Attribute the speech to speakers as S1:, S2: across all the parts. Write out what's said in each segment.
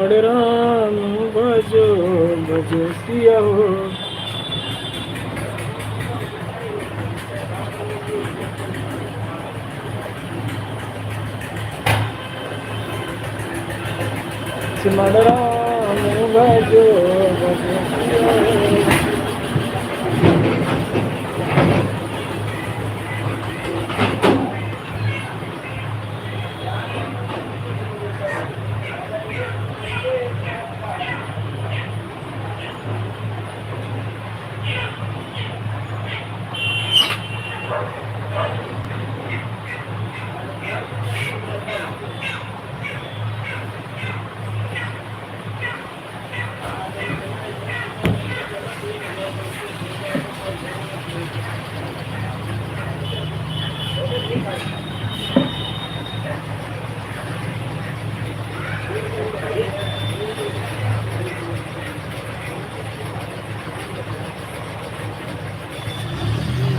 S1: हरे राम भजो भजो सिया हो। सिमर राम भजो भजो सिया हो।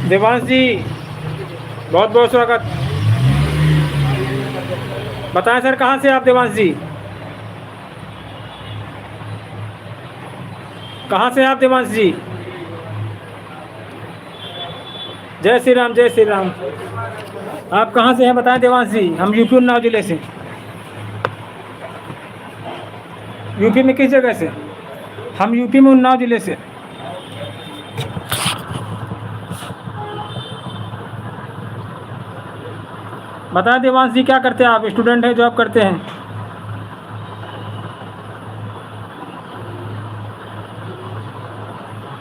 S1: देवांश जी बहुत बहुत स्वागत। बताएं सर, कहाँ से आप देवांश जी? कहाँ से आप देवांश जी? जय श्री राम, जय श्री राम। आप कहाँ से हैं बताएं देवांश जी? हम यूपी उन्नाव जिले से। यूपी में किस जगह से? हम यूपी में उन्नाव जिले से। बताएं देवांश जी, क्या करते हैं आप? स्टूडेंट हैं, जॉब करते हैं?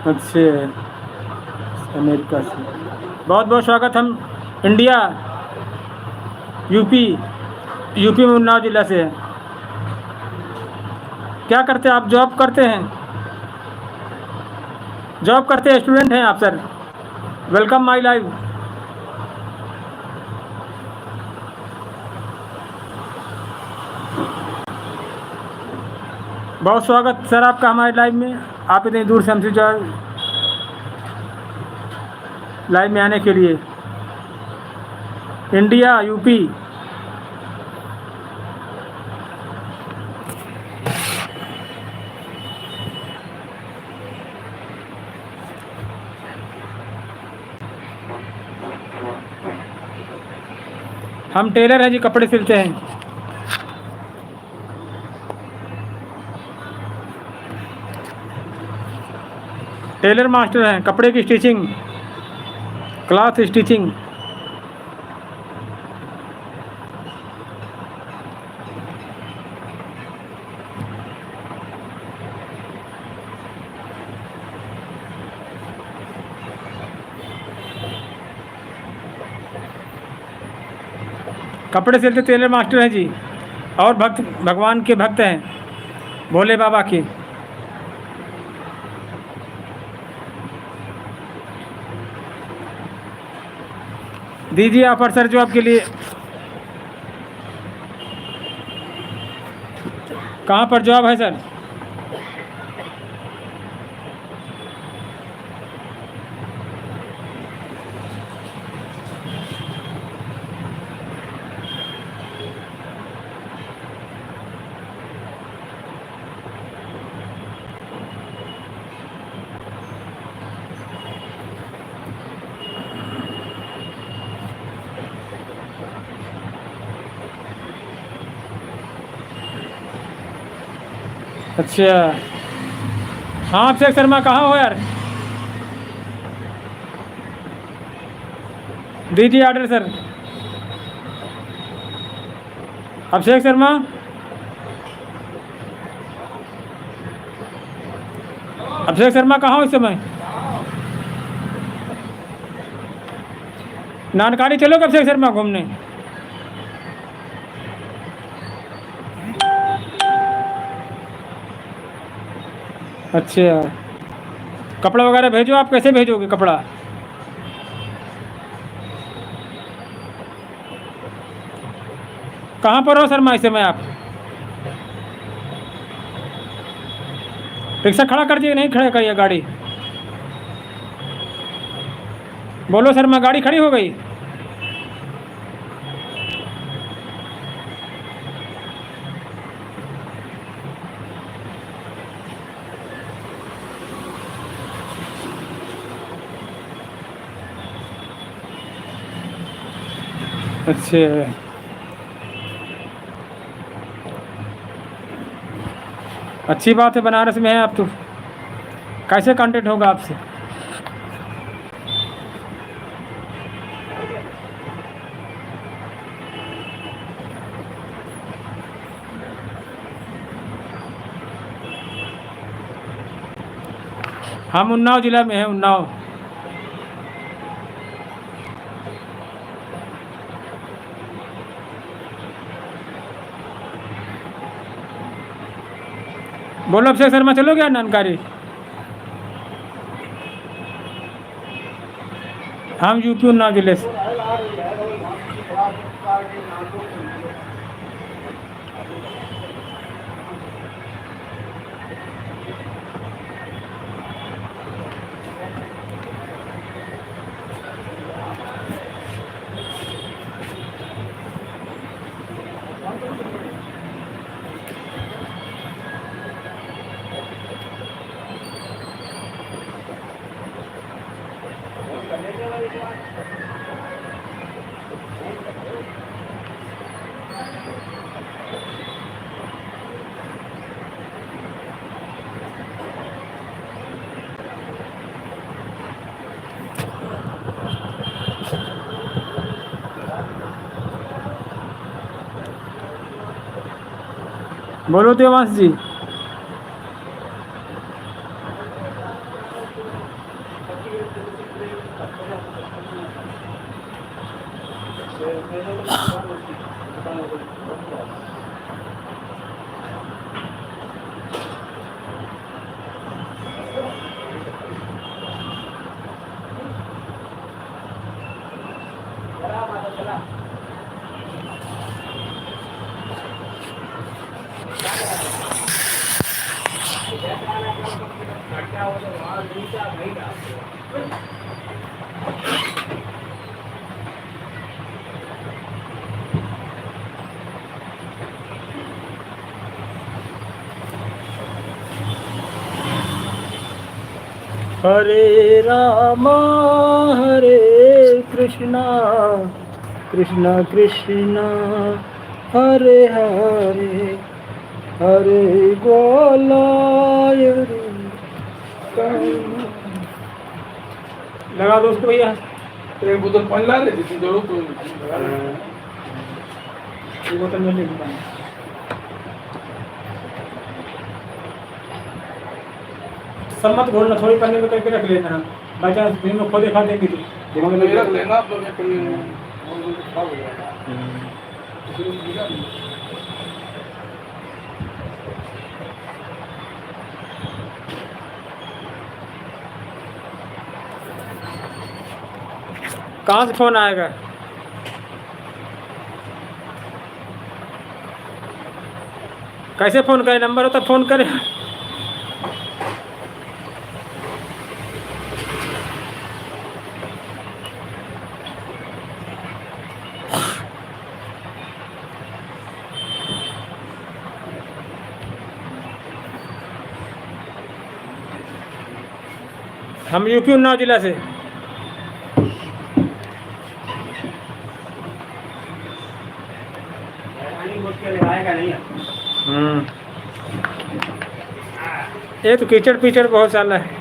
S1: अच्छा, अमेरिका से। बहुत बहुत स्वागत। हम इंडिया यूपी यूपी में उन्नाव जिला से हैं। क्या करते हैं आप? जॉब करते हैं? जॉब करते हैं, स्टूडेंट हैं आप सर? Welcome my live. बहुत स्वागत सर आपका हमारे लाइव में। आप इतनी दूर से हमसे जो लाइव में आने के लिए। India UP. हम टेलर हैं जी, कपड़े सिलते हैं। टेलर मास्टर हैं, कपड़े की स्टिचिंग, क्लॉथ स्टिचिंग। कपड़े सिलते टेलर मास्टर हैं जी। और भक्त, भगवान के भक्त हैं, भोले बाबा के। दीजिए ऑफर सर जॉब के लिए। कहाँ पर जॉब है सर? अच्छा, हाँ अभिषेक शर्मा कहाँ हो यार? दीजिए ऑर्डर सर। अभिषेक शर्मा, अभिषेक शर्मा कहाँ हो इस समय? नानकारी चलोगे अभिषेक शर्मा घूमने? अच्छा, कपड़ा वगैरह भेजो। आप कैसे भेजोगे कपड़ा? कहाँ पर हो शर्मा इस समय आप? रिक्शा खड़ा कर दिए? नहीं खड़ा करिए गाड़ी। बोलो शर्मा, गाड़ी खड़ी हो गई? अच्छा, अच्छी बात है, बनारस में है आप तो। कैसे कांटेक्ट होगा आपसे? हम उन्नाव जिला में हैं, उन्नाव। बोलो अभिषेक शर्मा, चलोगे यार जानकारी? हम यूपी उन्नाव जिले से। बोलो देवांश जी। हरे रामा हरे कृष्णा कृष्णा कृष्णा हरे हरे हरे गोलाय लगा दो उसको भैया।
S2: एक बोतल पानी ला ले जितनी जरूरत हो
S1: एक बोतल में ले लूँगा। सब मत घोलना, थोड़ी पन्नी में करके रख लेना। बाई चांस दिन में खो देखा देंगे तो दिमाग में
S2: रख लेना आप लोग खा हो जाएगा।
S1: कहाँ से फोन आएगा? कैसे फोन करे? नंबर हो तो फोन करे। हम यूपी उन्नाव जिला से। ये तो कीचड़ पीचड़ बहुत साला है।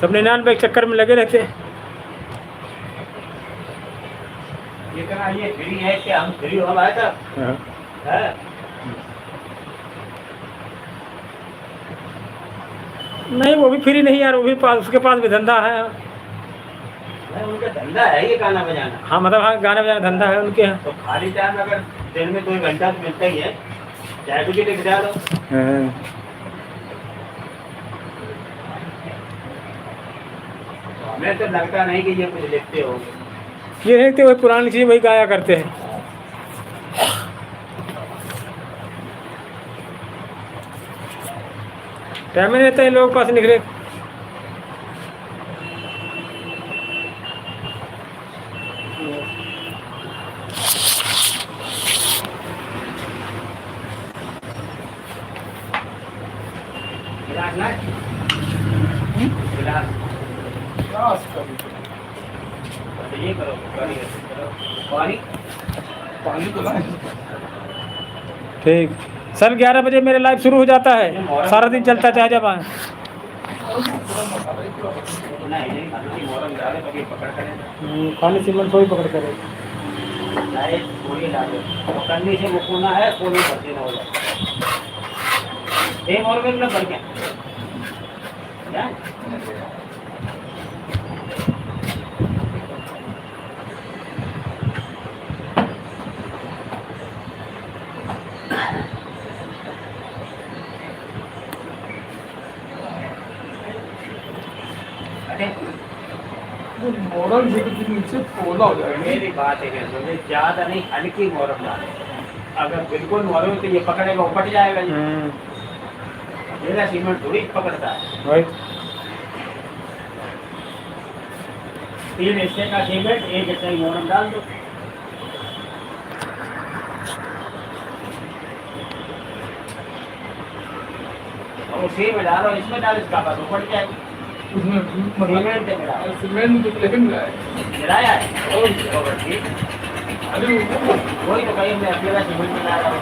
S1: सब 99 के चक्कर में लगे रहते हैं।
S3: ये फ्री है कि हम फ्री हो आए था? है?
S1: नहीं, वो भी फ्री नहीं यार, वो भी पास, उसके पास भी धंधा है।
S3: उनका धंधा है ये गाना बजाना।
S1: हाँ मतलब, हाँ गाना बजाना धंधा है उनके यहाँ।
S3: तो खाली टाइम अगर दिन में 2 घंटा तो मिलता ही है, चाय भी लिख जा दो। हमें तो लगता नहीं कि ये कुछ लिखते हो।
S1: ये देखते वही पुरानी चीज़ वही गाया करते हैं। टाइम नहीं रहता है लोगों के पास निकले।
S3: गिलास
S2: गिलास का भी।
S3: तो ये करो पानी
S2: पानी तो लाए।
S1: ठीक सर 11 बजे मेरे लाइव शुरू हो जाता है, सारा दिन चलता चाहे जब आए।
S3: नहीं नहीं खाली मोरम डाले कभी पकड़ करें
S1: खाली सीमेंट को ही पकड़ करे।
S3: लाए थोड़ी डाले तो करने से वो कोना है कोने भरते ना हो जाए एक और में ना भर के क्या अरे
S2: मोरम से तो नीचे पोला हो जाएगा।
S3: मेरी बात है कि ज्यादा नहीं हल्की मोरम डाले अगर बिल्कुल मोरम तो ये पकड़ेगा उपट जाएगा मेरा सीमेंट थोड़ी पकड़ता है
S1: वही
S3: 3 हिस्से का सीमेंट 1 हिस्सा ही मोरम डाल दो और उसी में डालो इसमें डालो इसका पास उपट जाएगा
S2: उसमें
S3: सीमेंट में डालो
S2: सीमेंट तो लेकिन मिलाया।
S3: गिराया है और ठीक
S2: अरे
S3: वही तो कहीं मैं अकेला सीमेंट में ला रहा हूँ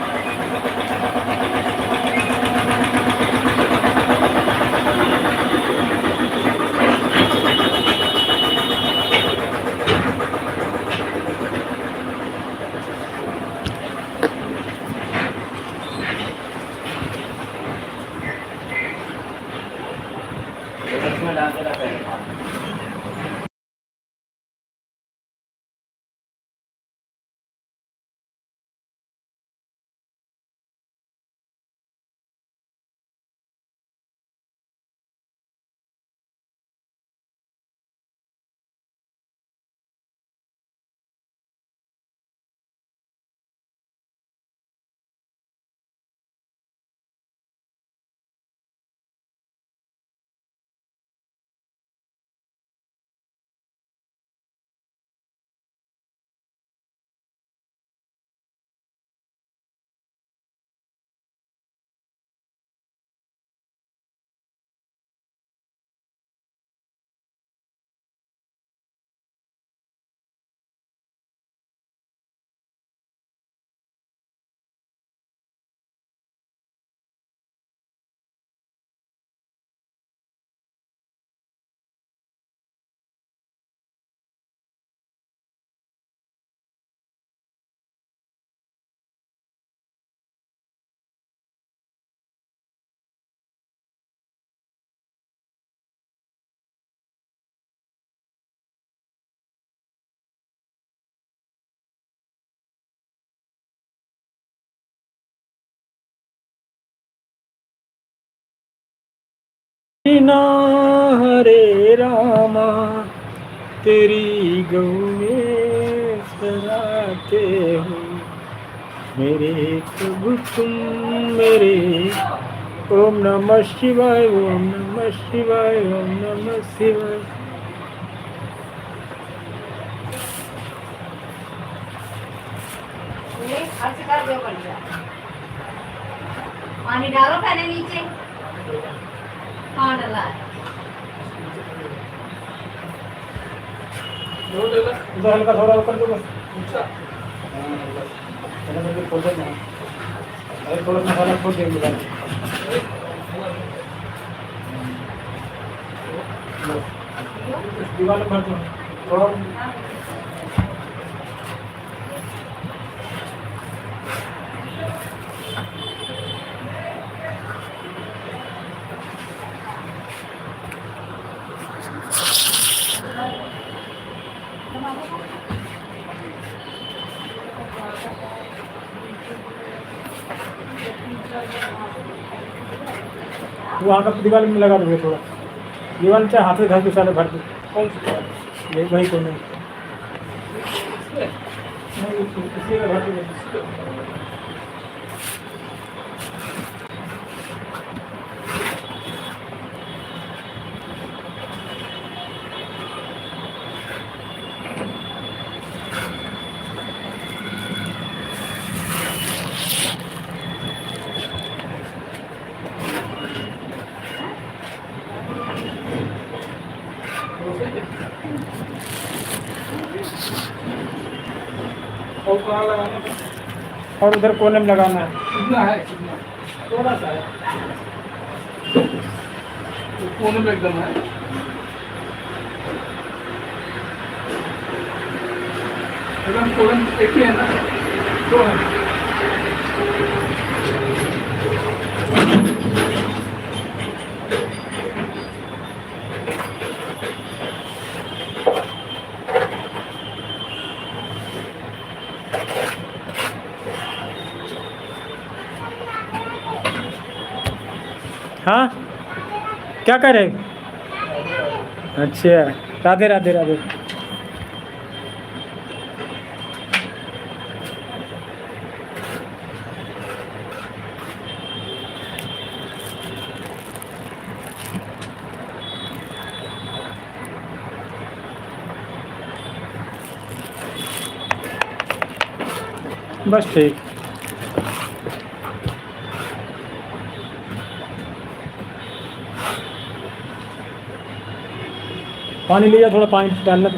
S3: इसमें डाल के रखा है
S1: ना हरे रामा तेरी गौ में सराते हो मेरे प्रभु तुम मेरे ओम नमः शिवाय ओम नमः शिवाय ओम नमः शिवाय।
S4: अर्ज कर दो बढ़िया पानी डालो पहले नीचे हाँ डाला है
S1: इधर हल्का थोड़ा ऊपर तो बस
S2: ऊंचा
S1: खोल देना अरे थोड़ा मसाला खोल देंगे दीवार में भर दो थोड़ा वहाँ का दीवार में लगा दोगे थोड़ा दीवार में चाहे हाथ से घर के सारे भर दो
S2: कौन सी
S1: यही वही को नहीं इसी में भर दो
S2: और कहाँ लगाना है?
S1: और उधर कोने में लगाना है।
S2: कितना है, कितना? थोड़ा सा है, तो कोने में एकदम है। एकदम कोने एक ही है ना, दो है।
S1: हाँ, क्या कर रहे? अच्छा, राधे राधे राधे। बस ठीक। पानी लिया, थोड़ा पानी डालना।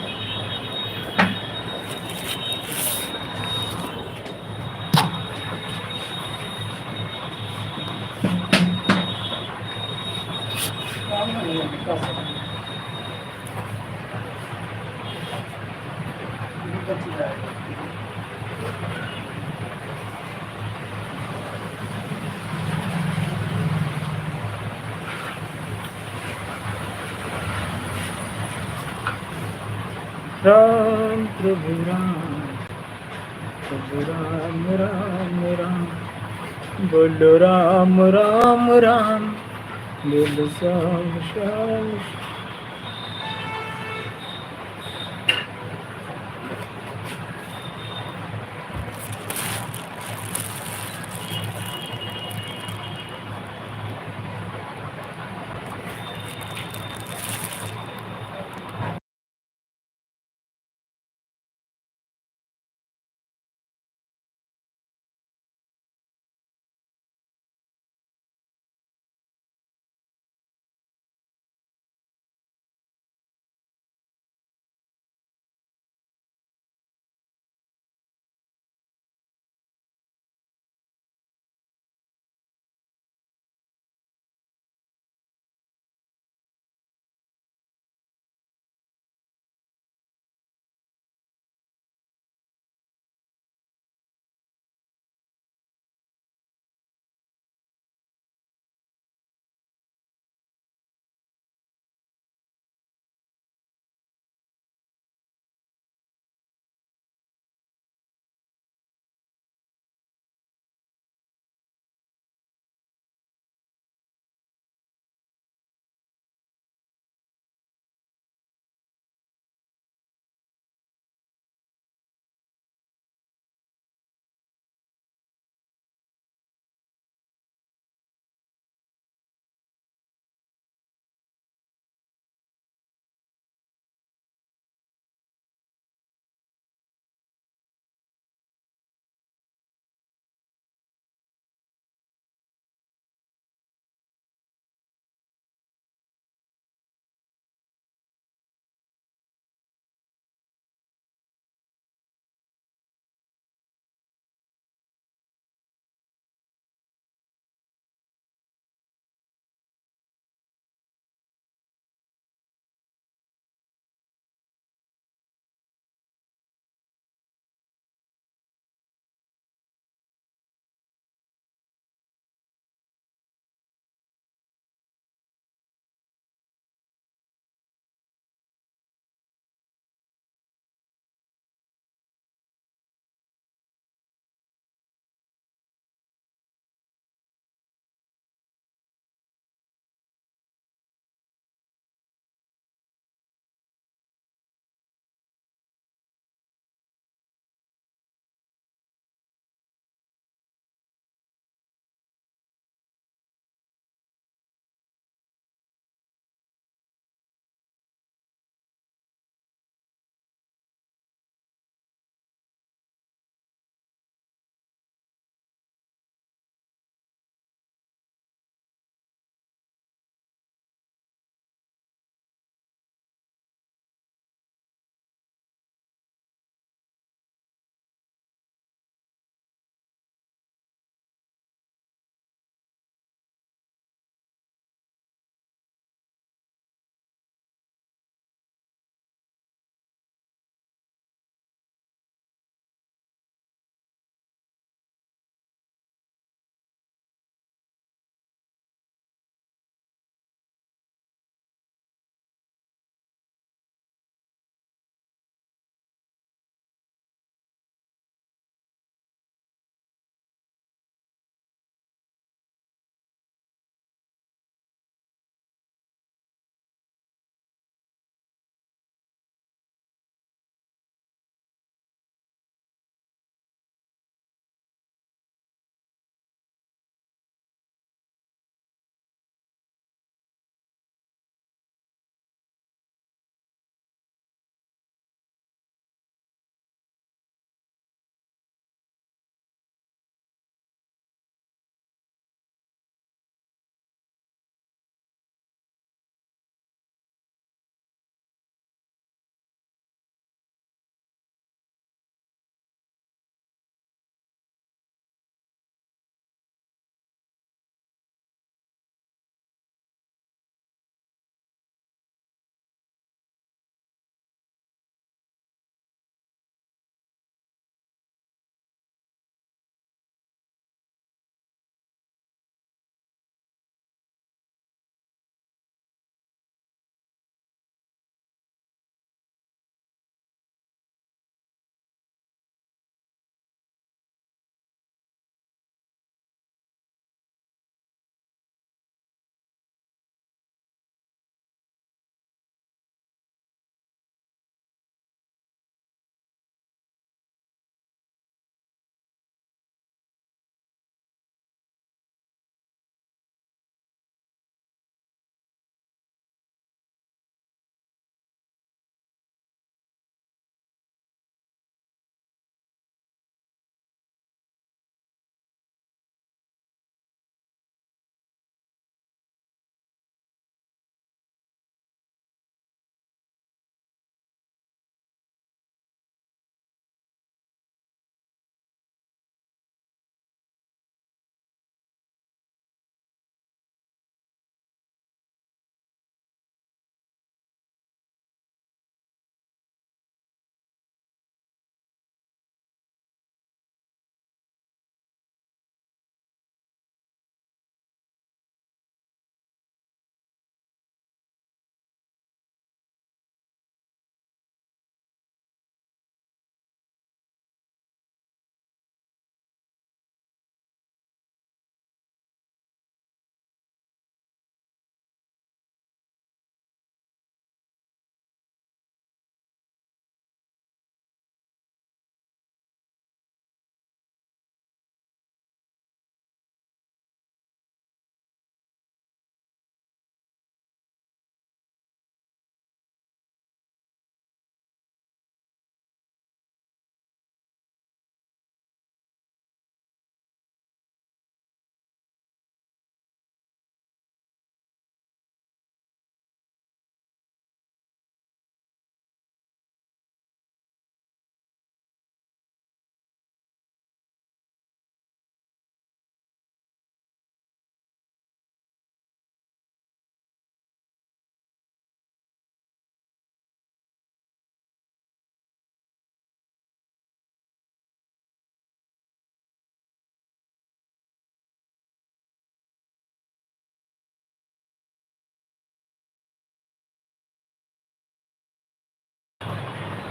S1: राम प्रभु राम, प्रभु राम राम राम, बोलो राम राम राम, बोलो श्याम श्याम।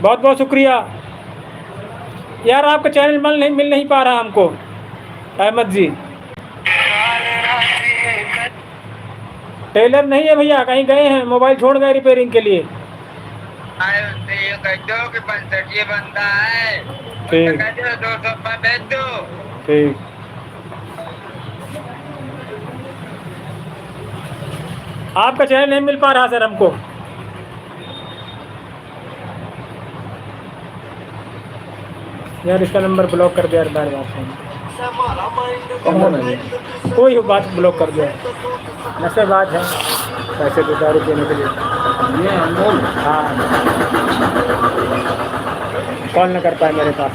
S1: बहुत बहुत शुक्रिया यार, आपका चैनल मिल नहीं पा रहा हमको अहमद जी। टेलर नहीं है भैया, कहीं गए हैं, मोबाइल छोड़ गए रिपेयरिंग के लिए।
S5: बंदा है,
S1: ठीक
S5: 200 रुपये भेज दो।
S1: ठीक। आपका चैनल नहीं मिल पा रहा सर हमको। यार इसका नंबर ब्लॉक कर दिया यार, बार बार कोई बात ब्लॉक कर दिया। ऐसे बात है, पैसे तो दारू देने के लिए
S2: ये अनमोल।
S1: हाँ, कॉल न कर पाए मेरे पास।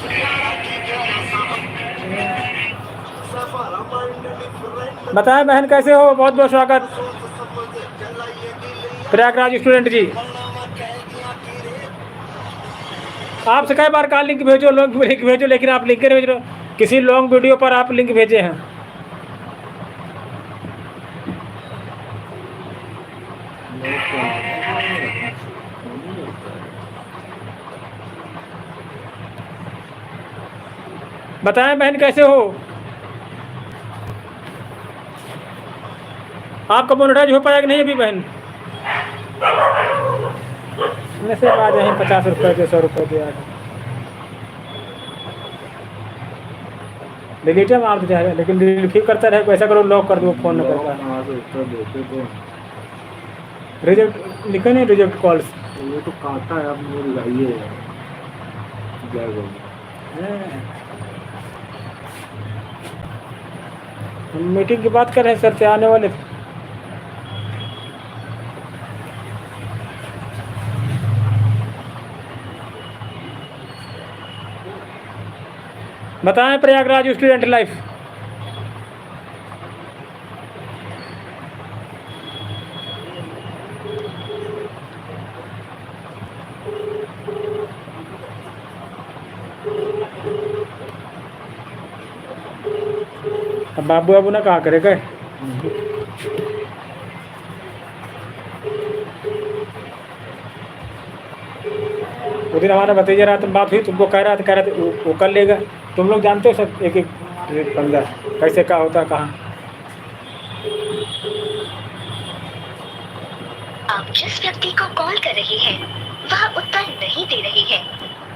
S1: बताएं बहन कैसे हो, बहुत बहुत स्वागत प्रयागराज स्टूडेंट जी। आपसे कई बार कहा लिंक भेजो, लिंक भेजो, लेकिन आप लिंक नहीं भेज रहे हो। किसी लॉन्ग वीडियो पर आप लिंक भेजे हैं। बताएं बहन कैसे हो, आपका मोनेटाइज हो पाया कि नहीं अभी बहन? मैसेज आ जाए 50 रुपये के 100 रुपये के यार, डिलीट मार दो जाएगा, लेकिन डिलीट करता रहे। ऐसा करो लॉक कर दो फोन नंबर का। रिजेक्ट लिखा नहीं, रिजेक्ट कॉल्स।
S2: ये तो काटा है, अब वो लगाइए
S1: हम मीटिंग की बात कर रहे हैं सर से, आने वाले थे। बताएं प्रयागराज स्टूडेंट लाइफ। अब बाबू बाबू ना कहा करे गए। उस दिन हमारा भतीजा रहा, तुम बात हुई, तुमको कह रहा था वो कर लेगा। तुम लोग जानते हो सब एक एक पंगा कैसे क्या होता कहाँ।
S6: आप जिस व्यक्ति को कॉल कर रही हैं वह उत्तर नहीं दे रही है,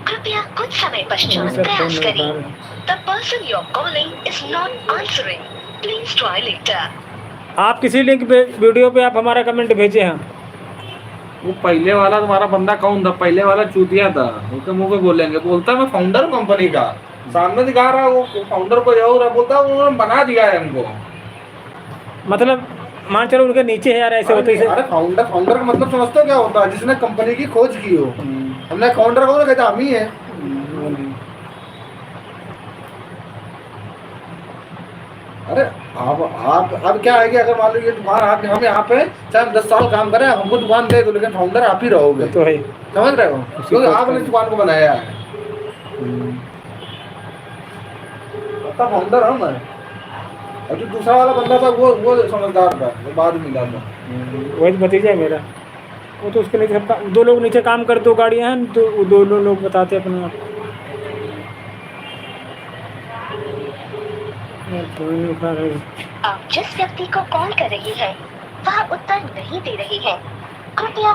S6: कृपया कुछ समय पश्चात प्रयास करें। The person you're calling is not answering. Please try later.
S1: आप किसी लिंक पे वीडियो पे आप हमारा कमेंट भेजे हैं।
S2: वो पहले वाला तुम्हारा बंदा कौन था? पहले वाला चूतिया था, उसके मुंह पे बोलेंगे, बोलता मैं फाउंडर कंपनी का, सामने दिखा रहा वो फाउंडर को जाओ रहा, बोलता उन्होंने बना दिया है हमको।
S1: मतलब मान चलो उनके नीचे है यार, ऐसे होते
S2: अरे फाउंडर का मतलब समझते हो क्या होता है? जिसने कंपनी की खोज की हो। हमने फाउंडर को कहता हम ही है। अरे आप क्या है कि अगर मान लो ये दुकान आप हम यहाँ पे चाहे 10 साल काम करें, हमको दुकान दे दो, लेकिन फाउंडर आप ही रहोगे।
S1: तो है,
S2: समझ रहे हो? क्योंकि आपने दुकान को बनाया है। तो फाउंडर हूँ मैं, और जो दूसरा वाला बंदा था वो समझदार था, वो बाद में मिला था।
S1: वही भतीजा है मेरा। वो तो उसके नीचे सबका, 2 लोग नीचे काम करते, 2 गाड़ियाँ हैं, तो 2 लोग बताते अपने आप।
S6: आप जिस व्यक्ति को कॉल कर रही हैं वह उत्तर नहीं दे रही है, कृपया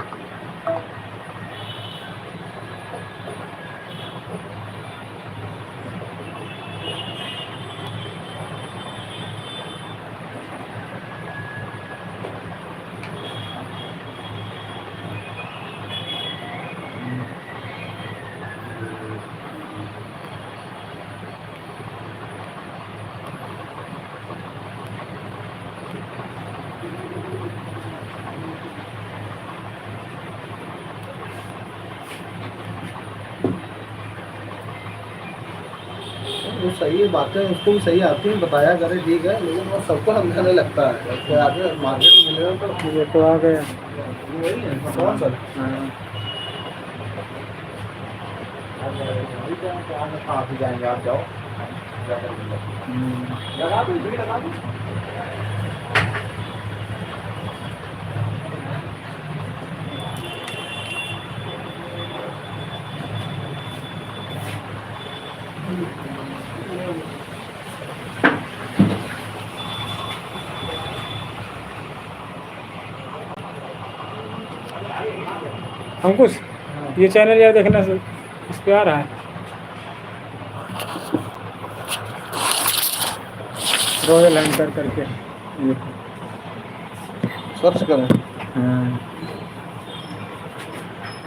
S2: वो सही बातें उसको भी सही आती हैं, बताया करे ठीक है, लेकिन वो सबको समझाने लगता है। जब आगे मार्केट में मिलेगा तो
S1: मुझे तो आ गया।
S2: वही है कौन सर। आप जाएंगे, आप जाओ लगा दो, लगा दो।
S1: अंकुश ये चैनल यार देखना, इस पे आ रहा है रॉयल एंकर करके। ये
S2: सर्च करें।
S1: हाँ।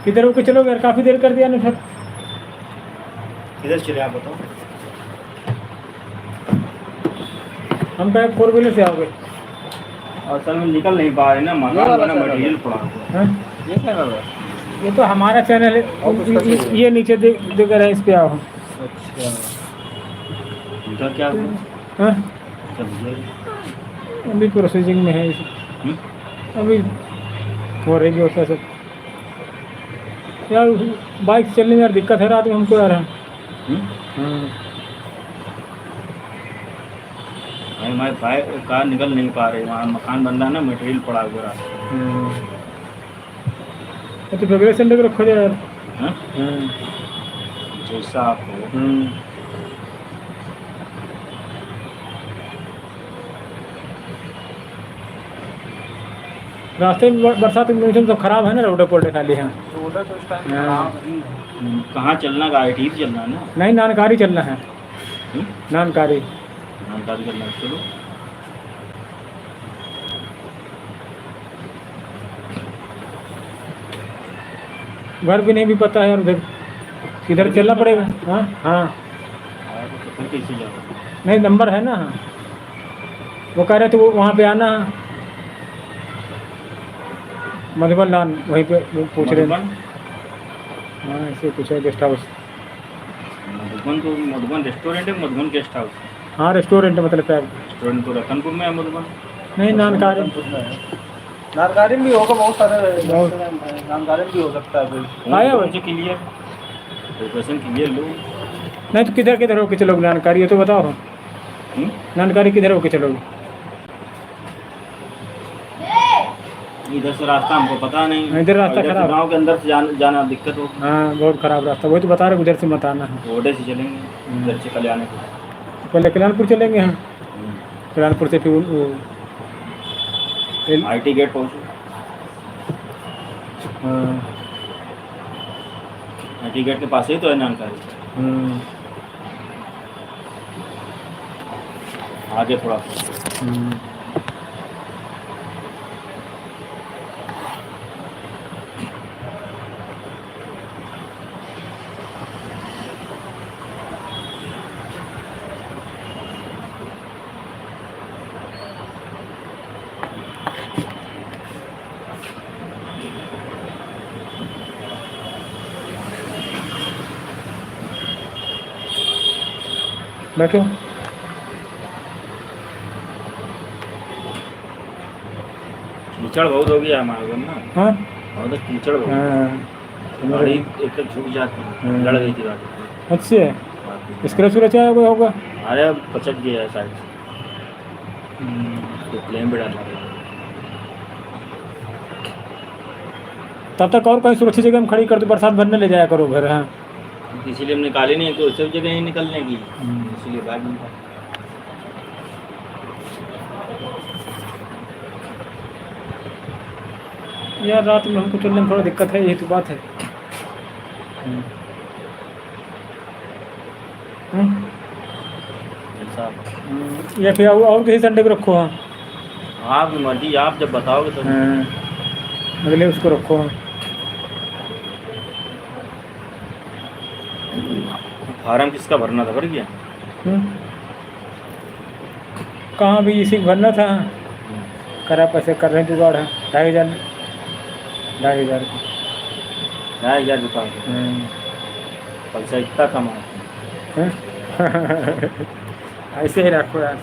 S1: किधर होके चलोगे यार, काफ़ी देर कर दिया ना सर।
S3: किधर चले आप बताओ।
S1: हम कहे 4 व्हीलर से आओगे।
S3: असल में निकल नहीं पा रहे ना, मकान बना मटेरियल पड़ा हुआ है।
S1: हाँ?
S2: ये क्या कर रहा है?
S1: ये तो हमारा चैनल
S2: और उसका
S1: है,
S2: चाहिए।
S1: ये नीचे दिख रहा है, इस पे आओ।
S2: अच्छा
S3: उधर क्या हुआ?
S1: हाँ?
S3: समझे?
S1: अभी प्रोसेसिंग में है इसे, अभी हो रही है सब यार। बाइक चलने में यार दिक्कत है रात में हमको यार। हाँ।
S3: हमारे बाइक कार निकल नहीं पा रहे, वहाँ मकान बन रहा है ना, मटेरियल पड़ा हुआ रास्ते।
S1: तो प्रोग्रेस सेंटर को रखो यार।
S3: हाँ? जैसा आप हो।
S1: रास्ते में बरसात के मौसम सब खराब है ना, रोड पोल्टे खाली हैं।
S2: रोड तो इस टाइम
S1: हाँ।
S3: कहाँ चलना, गाड़ी ठीक चलना है ना?
S1: नहीं, नानकारी चलना है। नानकारी
S3: जानकारी करना, चलो।
S1: घर भी नहीं भी पता है यार, उधर किधर चलना पड़ेगा। हाँ हाँ,
S3: तो फिर कैसे जाओ?
S1: नहीं नंबर है ना। वो कह रहे थे वो वहाँ पे आना, मधुबन लान वहीं पे वो पूछ रहे थे।
S3: मधुबन?
S1: हाँ ऐसे पूछ रहे, गेस्ट हाउस।
S3: मधुबन तो मधुबन रेस्टोरेंट है, मधुबन गेस्ट हाउस।
S1: हाँ रेस्टोरेंट मतलब क्या?
S3: रेस्टोरेंट तो रतनपुर में है, मधुबन।
S1: नहीं नानकारी।
S2: नानकारी में भी होगा, बहुत सारे
S1: बहुत।
S2: नानकारी में भी हो सकता है कोई।
S1: आया हुआ?
S3: से क्लियर, प्रिपरेशन क्लियर लो।
S1: नहीं तो किधर किधर होके चलोगे नानकारी, ये तो बताओ। नानकारी किधर होके चलोगे?
S3: इधर से रास्ता हमको पता नहीं,
S1: इधर रास्ता
S3: से
S1: खराब।
S3: गांव के अंदर से जाना दिक्कत हो।
S1: हाँ बहुत खराब रास्ता, वही तो बता रहे उधर से मत आना है।
S3: रोडे से चलेंगे, इधर से कल्याण को।
S1: पहले कल्याणपुर चलेंगे हम, कल्याणपुर से फिर वो
S3: IT गेट पहुँचो।
S1: हाँ।
S3: IT गेट के पास ही तो है नानकारी। आगे थोड़ा
S1: बैठो।
S3: कीचड़ बहुत हो गया हमारे घर ना।
S1: हाँ
S3: बहुत कीचड़ हो गया।
S1: हाँ
S3: गाड़ी एक झुक जाती है, लड़ गई थी गाड़ी।
S1: अच्छे स्क्रैच व्रैच आया हुआ होगा।
S3: अरे अब पचक गया है साइड से, तो क्लेम भी डालना पड़ेगा।
S1: तब तक और कहीं सुरक्षित जगह में खड़ी कर दो, बरसात भरने ले जाया करो घर। हाँ
S3: इसीलिए हम निकाले नहीं, तो सब जगह ही निकलने की, इसीलिए बैग निकाल।
S1: यार रात में हमको चलने में थोड़ा दिक्कत है, यही तो बात है।
S3: ऐसा
S1: या फिर और किसी संडे को रखो। हाँ
S3: आपकी मर्जी, आप जब बताओगे तो।
S1: हाँ, अगले उसको रखो। हाँ
S3: फार्म किसका भरना था, भर गया?
S1: कहाँ भी इसी को भरना था। करा पैसे कर रहे हैं जुगाड़ है, 2,500 2,500
S3: क्या यार दुकान पैसा इतना कमा।
S1: ऐसे ही रखो यार।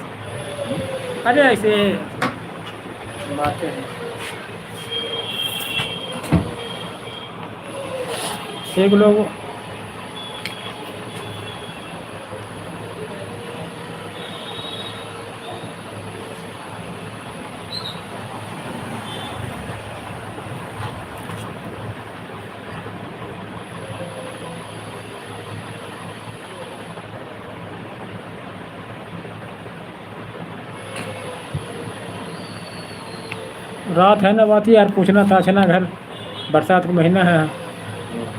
S1: अरे ऐसे बातें हैं। एक लोग रात है ना, बात यार पूछना था। अच्छा ना घर, बरसात का महीना है।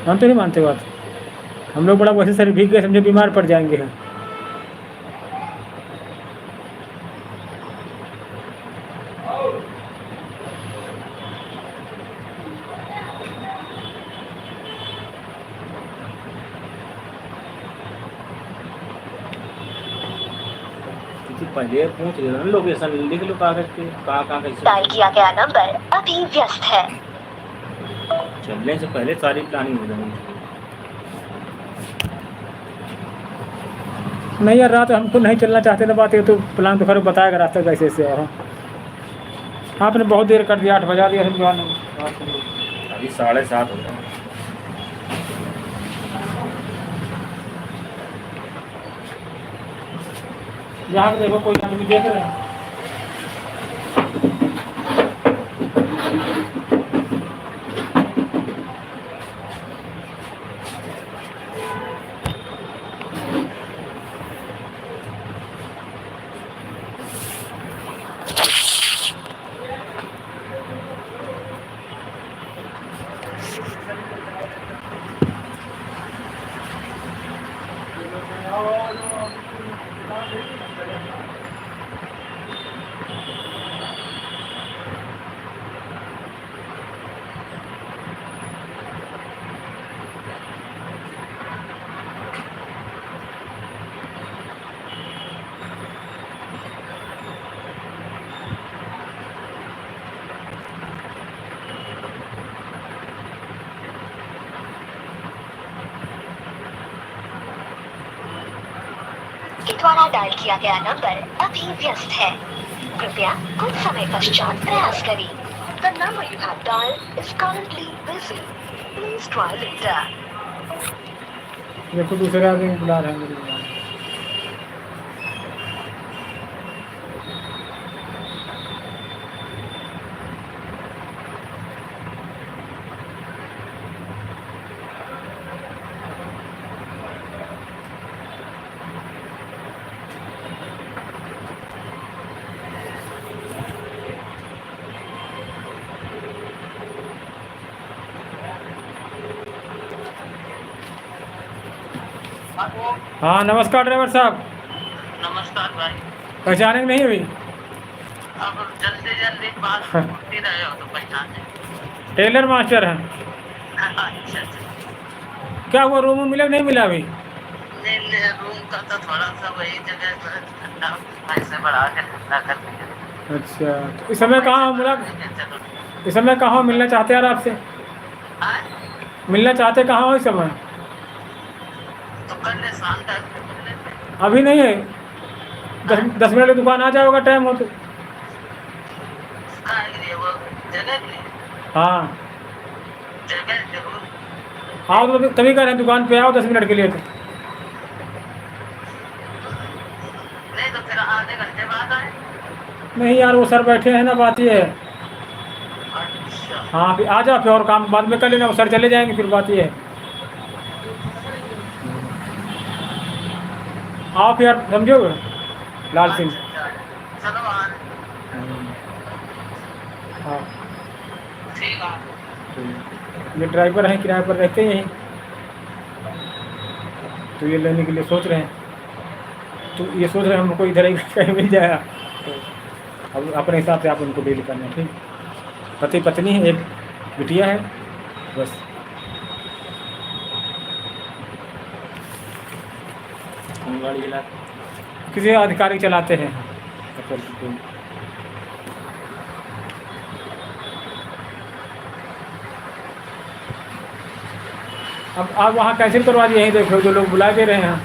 S1: हम तो नहीं मानते बात। हम लोग बड़ा वैसे शरीर भीग गए समझे बीमार पड़ जाएंगे हम।
S3: किसी पहले पूछ लेना ना, लोकेशन लिख लो कागज पे, कहाँ कैसे
S6: डायल किया गया नंबर अभी व्यस्त है।
S3: चलने से पहले सारी प्लानिंग हो जानी चाहिए।
S1: नहीं यार रात हमको नहीं चलना चाहते ना बात, ये तो प्लान तो खैर बताएगा रास्ते कैसे से। और आपने बहुत देर कर दिया, 8 बजा दिया हम जवान।
S3: अभी 7:30 हो गए।
S1: यहाँ पे देखो कोई आदमी देख रहे हैं।
S6: के द्वारा डायल किया गया नंबर अभी व्यस्त है, कृपया कुछ समय पश्चात प्रयास करें। The number you have dialed is currently busy. Please try later.
S1: देखो दूसरे आदमी बुला रहे हैं मेरे को। हाँ नमस्कार ड्राइवर साहब।
S5: नमस्कार भाई।
S1: पहचाने कि नहीं अभी?
S5: अब जल्दी से जल्दी बात होती रहे हो तो पहचाने।
S1: टेलर मास्टर हैं।
S5: अच्छा अच्छा।
S1: क्या हुआ, रूम मिला कि नहीं मिला अभी?
S5: नहीं, रूम का तो थोड़ा सा वही जगह पर ठंडा पैसे बढ़ा के ठंडा कर दिया।
S1: अच्छा तो इस समय कहाँ मिला?
S5: चलो
S1: इस समय कहाँ मिलना चाहते यार आपसे?
S5: आज
S1: मिलना चाहते कहाँ हो इस समय?
S5: तो कल ले शाम तक मिल लेते।
S1: अभी नहीं है, 10 मिनट की दुकान आ जाओगा टाइम हो तो।
S5: कहाँ के लिए? वो जगह के लिए?
S1: हाँ
S5: जगह जरूर।
S1: आओ तो तभी कह रहे हैं दुकान पे आओ 10 मिनट के लिए तो।
S5: नहीं तो फिर आधे घंटे बाद आए।
S1: नहीं यार वो सर बैठे हैं ना, बात ये है।
S5: अच्छा
S1: हाँ फिर आ जाओ, फिर और काम बाद में कर लेना, वो सर चले जाएंगे, फिर बात ये है। आप यार समझोगे लाल सिंह?
S5: चलो आ रहे।
S1: हाँ
S5: ठीक है।
S1: ये ड्राइवर हैं, किराए पर रहते ही हैं, तो ये लेने के लिए सोच रहे हैं। तो ये सोच रहे हैं हमको इधर ही कहीं मिल जाएगा, तो अब अपने हिसाब से आप उनको डील करना है। ठीक, पति पत्नी है, एक बिटिया है बस।
S3: गाड़ी चला
S1: किसी अधिकारी चलाते हैं। अब आप वहाँ कैंसिल करवा दिए, यहीं देखो जो लोग बुला दे रहे हैं।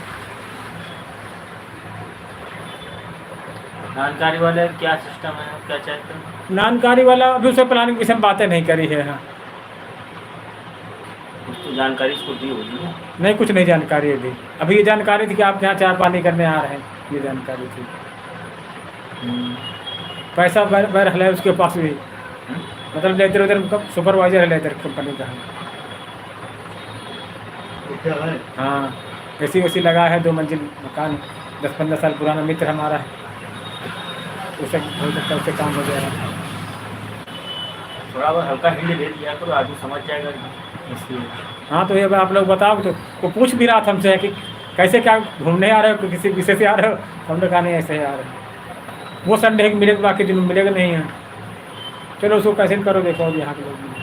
S3: जानकारी वाले क्या सिस्टम है, क्या चाहते हैं?
S1: जानकारी वाला अभी उससे प्लानिंग के विषय में बातें नहीं करी है। हाँ
S3: कुछ तो जानकारी इसको दी होगी ना।
S1: नहीं, कुछ नहीं जानकारी अभी। अभी ये जानकारी थी कि आप यहाँ चार पानी करने आ रहे हैं, ये जानकारी थी। पैसा बैर है उसके पास भी, मतलब इधर उधर सुपरवाइजर है इधर कंपनी का। हाँ एसी वैसी लगा है, 2 मंजिल मकान, 10-15 साल पुराना मित्र हमारा है, उसे हो सकता है उससे काम हो जाएगा।
S3: थोड़ा बहुत हल्का हिंदी दे दिया करो, आदमी समझ जाएगा।
S1: इसलिए हाँ तो ये आप लोग बताओ, तो वो पूछ भी रहा था हमसे कि कैसे क्या घूमने आ रहे हो, किसी विषय से आ रहे हो। हमने कहा नहीं ऐसे ही आ रहे हैं, वो संडे मिलेगा, बाकी दिन मिलेगा नहीं है। चलो उसको कैसे करो, देखो अब यहाँ के लोग भी।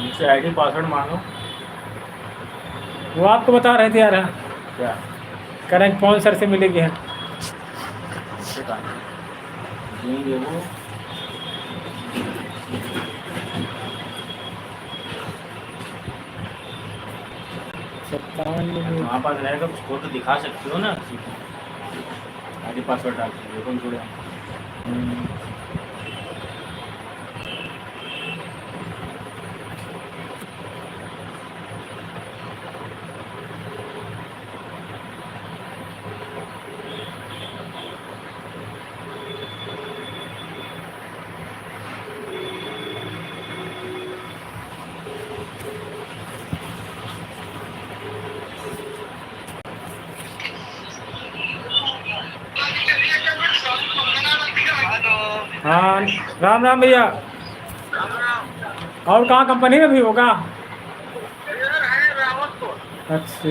S3: उनसे आईडी पासवर्ड मांगो।
S1: वो आपको बता रहे थे यार,
S3: क्या
S1: कह रहे हैं कौन सर से मिलेगी है।
S3: उससे कहा देंगे वो। वहाँ पास रहेगा, उसको तो दिखा सकते हो ना, आईडी पासवर्ड डाल के कौन जुड़े।
S1: हाँ राम राम भैया। और कहाँ कंपनी में भी होगा? अच्छा,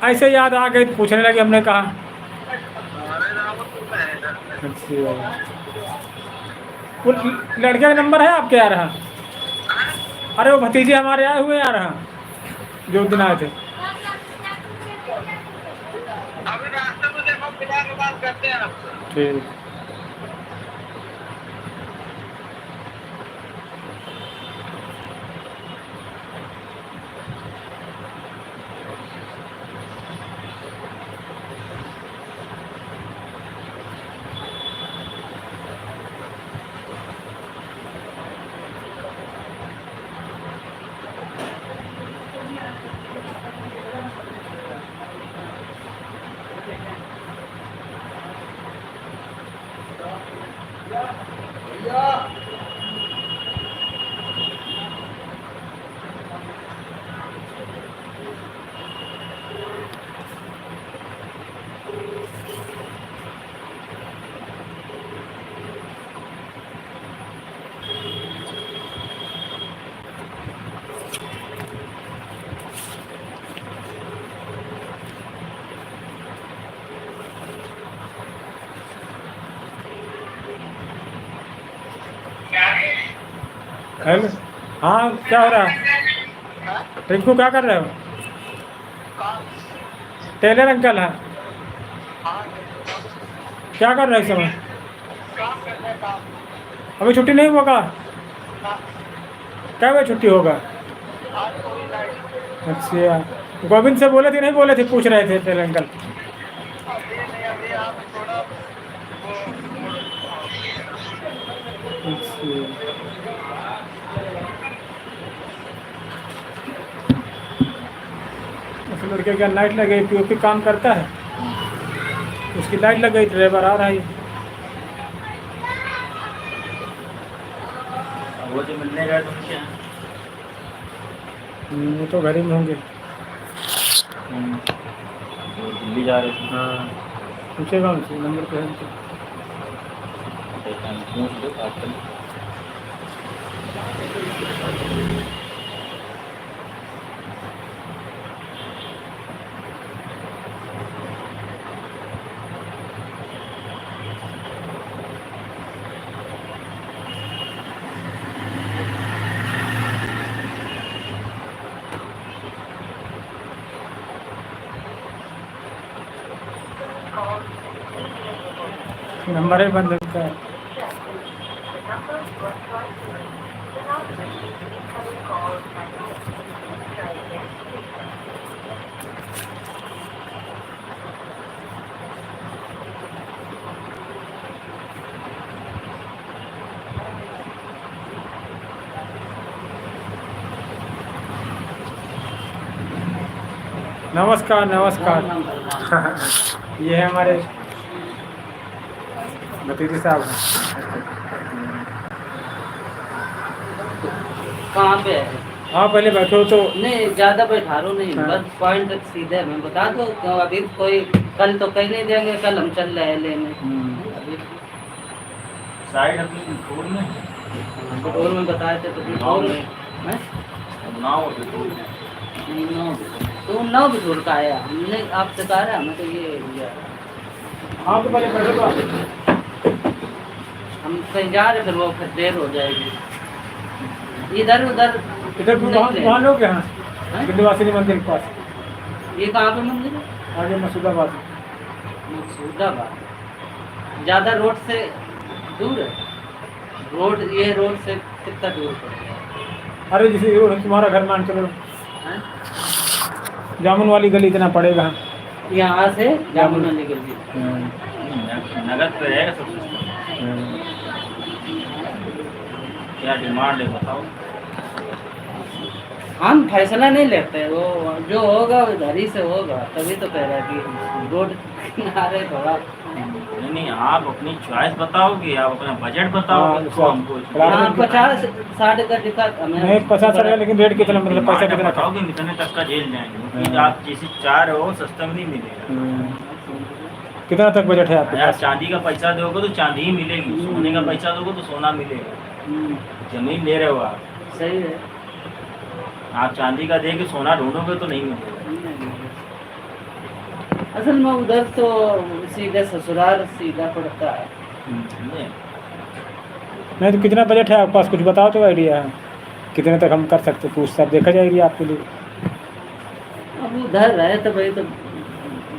S1: ऐसे याद आ गई, पूछने लगे, हमने कहा। अच्छा, वो लड़के का नंबर है आपके आ रहा? अरे वो भतीजे हमारे आए हुए आ रहा, जो दिन आए थे।
S5: अभी रास्ते में देखो, बिना के बात करते हैं आपसे।
S1: ठीक। हेलो, हाँ क्या हो रहा है? रिंकू क्या कर रहे हो? टेलर अंकल है। क्या कर रहे हो इस समय? अभी छुट्टी नहीं होगा? क्या बजे छुट्टी होगा? अच्छा, गोविंद से बोले थे नहीं बोले थे, पूछ रहे थे टेलर अंकल। अच्छा, उस लड़के का लाइट लग गई, पीओपी काम करता है, उसकी लाइट लग गई, ड्राइवर आ रहा है।
S3: वो जो मिलने गए तुम क्या?
S1: वो तो घर ही में होंगे।
S3: वो दिल्ली जा रहे थे।
S1: हाँ, पूछेगा उनसे, नंबर पे है उनके।
S3: पूछ लो आजकल।
S1: नंबर ही बंद होता है। नमस्कार नमस्कार। ये है हमारे भतीजे साहब हैं।
S3: कहाँ पे है?
S1: हाँ पहले बैठो तो
S3: नहीं ज़्यादा बैठा रो नहीं,
S1: हाँ।
S3: बस पॉइंट सीधे मैं बता दो क्यों अभी कोई कल तो कहीं नहीं देंगे, कल हम चल रहे हैं लेने अभी
S2: साइड अपनी छोड़ में
S3: बटोर में बताए थे तो बटोर में हैं?
S2: नाव
S3: तो 9 बटोर का आया, हमने आपसे कहा रहा हमें तो ये लिया।
S1: हाँ तो पहले बैठो तो आप।
S3: हम कहीं जा रहे फिर वो फिर देर हो जाएगी, इधर उधर
S1: इधर वहाँ लोग यहाँ
S3: हैं?
S1: विंध्यवासिनी मंदिर के पास
S3: ये कहाँ पे मंदिर है?
S1: आगे मसूदाबाद।
S3: मसूदाबाद ज़्यादा रोड से दूर है? ये रोड से कितना दूर पड़ेगा?
S1: अरे जिसे रोड तुम्हारा घर मान चलो,
S3: हैं?
S1: जामुन वाली गली इतना पड़ेगा।
S3: यहाँ से जामुन वाली गली
S2: नगद पे रहेगा सबसे क्या डिमांड है बताओ।
S3: हम फैसला नहीं लेते, वो जो होगा वो इधर ही से होगा, तभी तो कह रहा है कि रोड किनारे थोड़ा
S2: नहीं आप अपनी चॉइस बताओगे, आप अपना बजट बताओगे तो हमको
S3: हाँ 50 60 का दिखा
S1: नहीं 50 रहेगा, लेकिन रेट कितना मतलब पैसा
S2: डिमांड
S1: कितना
S2: बताओगे इतने तक का जेल जाएंगे, क्योंकि आप जैसे चाह रहे हो सस्ता में नहीं मिलेगा।
S1: कितना तक बजट है आपके
S2: यार
S1: पास?
S2: चांदी का पैसा दोगे तो चांदी ही मिलेगी, सोने का पैसा दोगे तो सोना मिलेगा। जमीन ले रहे हो आप,
S3: सही है।
S2: आप चांदी का दे के सोना ढूंढोगे तो नहीं मिलेगा।
S3: असल में उधर तो सीधे ससुराल सीधा पड़ता है।
S2: समझे?
S1: नहीं तो कितना बजट है आपके पास, कुछ बताओ तो आइडिया है कितने तक हम कर सकते, पूछ सब देखा जाएगी आपके लिए।
S3: अब उधर रहे तो भाई तो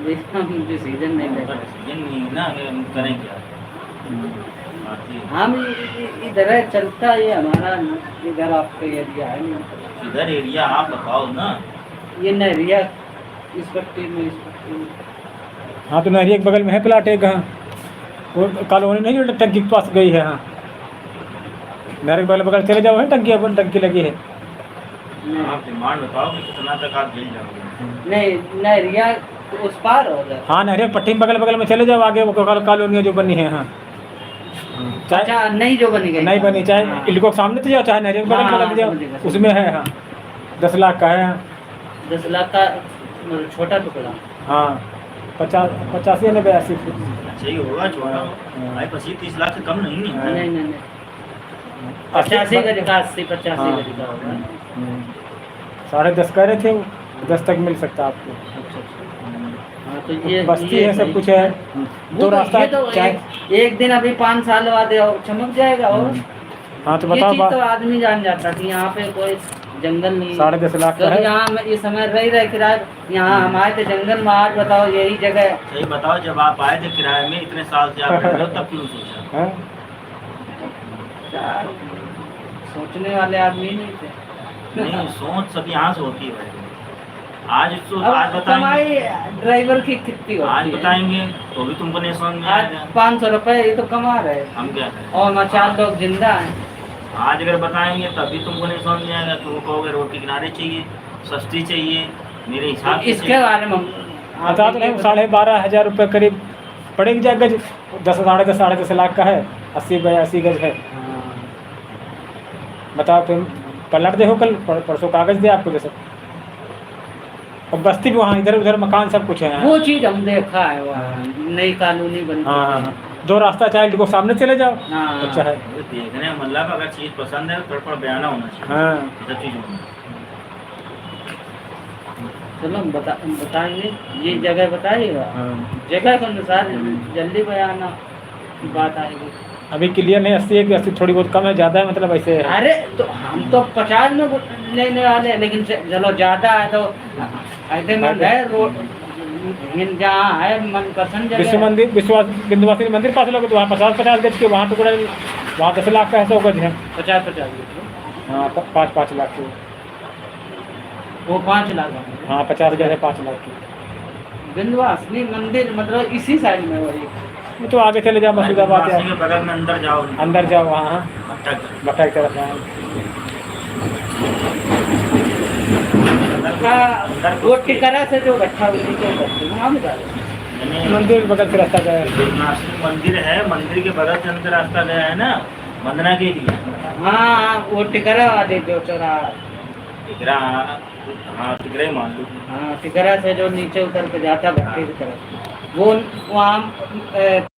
S3: डिसीजन नहीं ले
S2: पर decision नहीं है ना, हम करें क्या। बाकी
S3: हम इधर है, चलता है हमारा, इधर आपका एरिया है नहीं,
S2: इधर एरिया आप बताओ ना।
S3: ये नहरिया इस पट्टी में इस पट्टी में।
S1: हाँ तो नहरिया के बगल में है प्लाट एक, हाँ वो कॉलोनी नहीं जो टंकी के पास गई है, हाँ नहर के बगल चले जाओ, है टंकी लगी है।
S2: आप डिमांड बताओ कि कितना तक आप मिल जाओगे।
S3: नहीं नहरिया उस पार हो जाए।
S1: हाँ नहरिया के पट्टी में बगल में चले जाओ, आगे वो कॉलोनियाँ जो बनी है, हाँ
S3: अच्छा नहीं जो बनी गई
S1: नहीं बनी, चाहे
S3: हाँ।
S1: इल्को के सामने तो जाओ, चाहे नहरिया के बगल में लग जाओ,
S3: समझ गया।
S1: उसमें है। हाँ 10 लाख का है।
S3: 10 लाख का मतलब छोटा टुकड़ा।
S1: हाँ 85 या 82
S2: अच्छा ही होगा छोटा, भाई 25-30 लाख से कम नहीं है।
S3: नहीं नहीं नहीं 85 का दिखा, 80 85 का दिखा होगा।
S1: 10.5 कह रहे थे वो, 10 तक मिल सकता आपको।
S3: हाँ तो ये
S1: बस्ती है, सब कुछ है, दो रास्ता
S3: ये तो
S1: चाहे।
S3: एक दिन अभी 5 साल बाद और चमक जाएगा। और
S1: हाँ तो
S3: ये
S1: बताओ
S3: चीज तो आदमी जान जाता कि यहाँ पे कोई जंगल नहीं।
S1: 10.5 लाख का
S3: तो
S1: है।
S3: यहाँ में इस समय रह किराए यहाँ हम आए थे जंगल में, आज बताओ यही जगह।
S2: सही बताओ, जब आप आए थे किराए में इतने साल से आप रह रहे हो तब क्यों सोचा?
S1: हाँ?
S3: यार, सोचने वाले आदमी नहीं थे।
S2: नहीं सोच सब यहाँ से होती है भाई। आज
S3: अब
S2: बताएंगे,
S3: कमाई ड्राइवर की कितनी
S2: आज
S3: होती है?
S2: बताएंगे तो भी तुमको नहीं समझ में
S3: आज
S2: आएगा।
S3: 500 रुपए ये तो कमा रहे हैं,
S2: हम क्या करें?
S3: और मैं 4 लोग जिंदा हैं।
S2: आज अगर बताएंगे तभी तुमको नहीं समझ में आएगा। तुम कहोगे रोड के किनारे चाहिए, सस्ती चाहिए, मेरे हिसाब से
S3: इसके बारे में
S1: बता तो नहीं, 12,500 रुपये करीब पड़ेगी जा गज। 10 लाख का है, 80 बाई 80 गज है। बताओ तुम पलट दे हो, कल परसों कागज दे आपको जैसे। और बस्ती भी वहाँ इधर उधर मकान सब कुछ है।
S3: वो चीज हम देखा है वहाँ, नई कॉलोनी बनी।
S1: हाँ हाँ हाँ 2 रास्ता, चाहे को सामने चले जाओ,
S3: हाँ।
S1: अच्छा है।
S2: ये देखने में मतलब अगर चीज पसंद है तो थोड़ा बयाना होना चाहिए।
S1: हाँ
S2: सब चीज होना
S3: चलो हम बताएंगे, ये जगह बताइएगा।
S1: हाँ।
S3: जगह के अनुसार जल्दी बयाना की बात आएगी।
S1: अभी क्लियर नहीं 80 है कि 80 थोड़ी बहुत कम है, ज़्यादा है मतलब ऐसे है।
S3: अरे तो हम तो 50 में लेने वाले हैं, लेकिन चलो ज्यादा है तो फायदेमंद है। रोड जहाँ है मनपसंद
S1: विश्व
S3: जगह।
S1: मंदिर विंध्यवासिनी मंदिर पास लोगे तो वहाँ 50 गज के, वहाँ टुकड़ा वहाँ 10 लाख का है, 100 गज है।
S3: 50
S1: हाँ 5 लाख की।
S3: वो 5 लाख है।
S1: हाँ 50 गज है 5 लाख की।
S3: विंध्यवासिनी मंदिर मतलब इसी साइड में वही।
S1: वो तो आगे चले जाओ मसूदाबाद
S2: चाहिए। के बगल में अंदर जाओ,
S1: अंदर जाओ, वहाँ
S2: भटक
S1: बटा की तरफ है।
S3: वो टिकरा से जो गट्ठा नीचे करते हैं, वहाँ भी डालो।
S1: मंदिर के बगल से रास्ता गया है।
S3: जन्माष्टमी मंदिर है, मंदिर के बगल से अंदर रास्ता गया है ना वंदना के लिए।
S7: हाँ वो टिकरा वाले जो चौराहा।
S3: टिकरा, हाँ टिकरा ही मान लो।
S7: हाँ टिकरा से जो नीचे उतर के जाता भट्टी की तरफ, वो वहाँ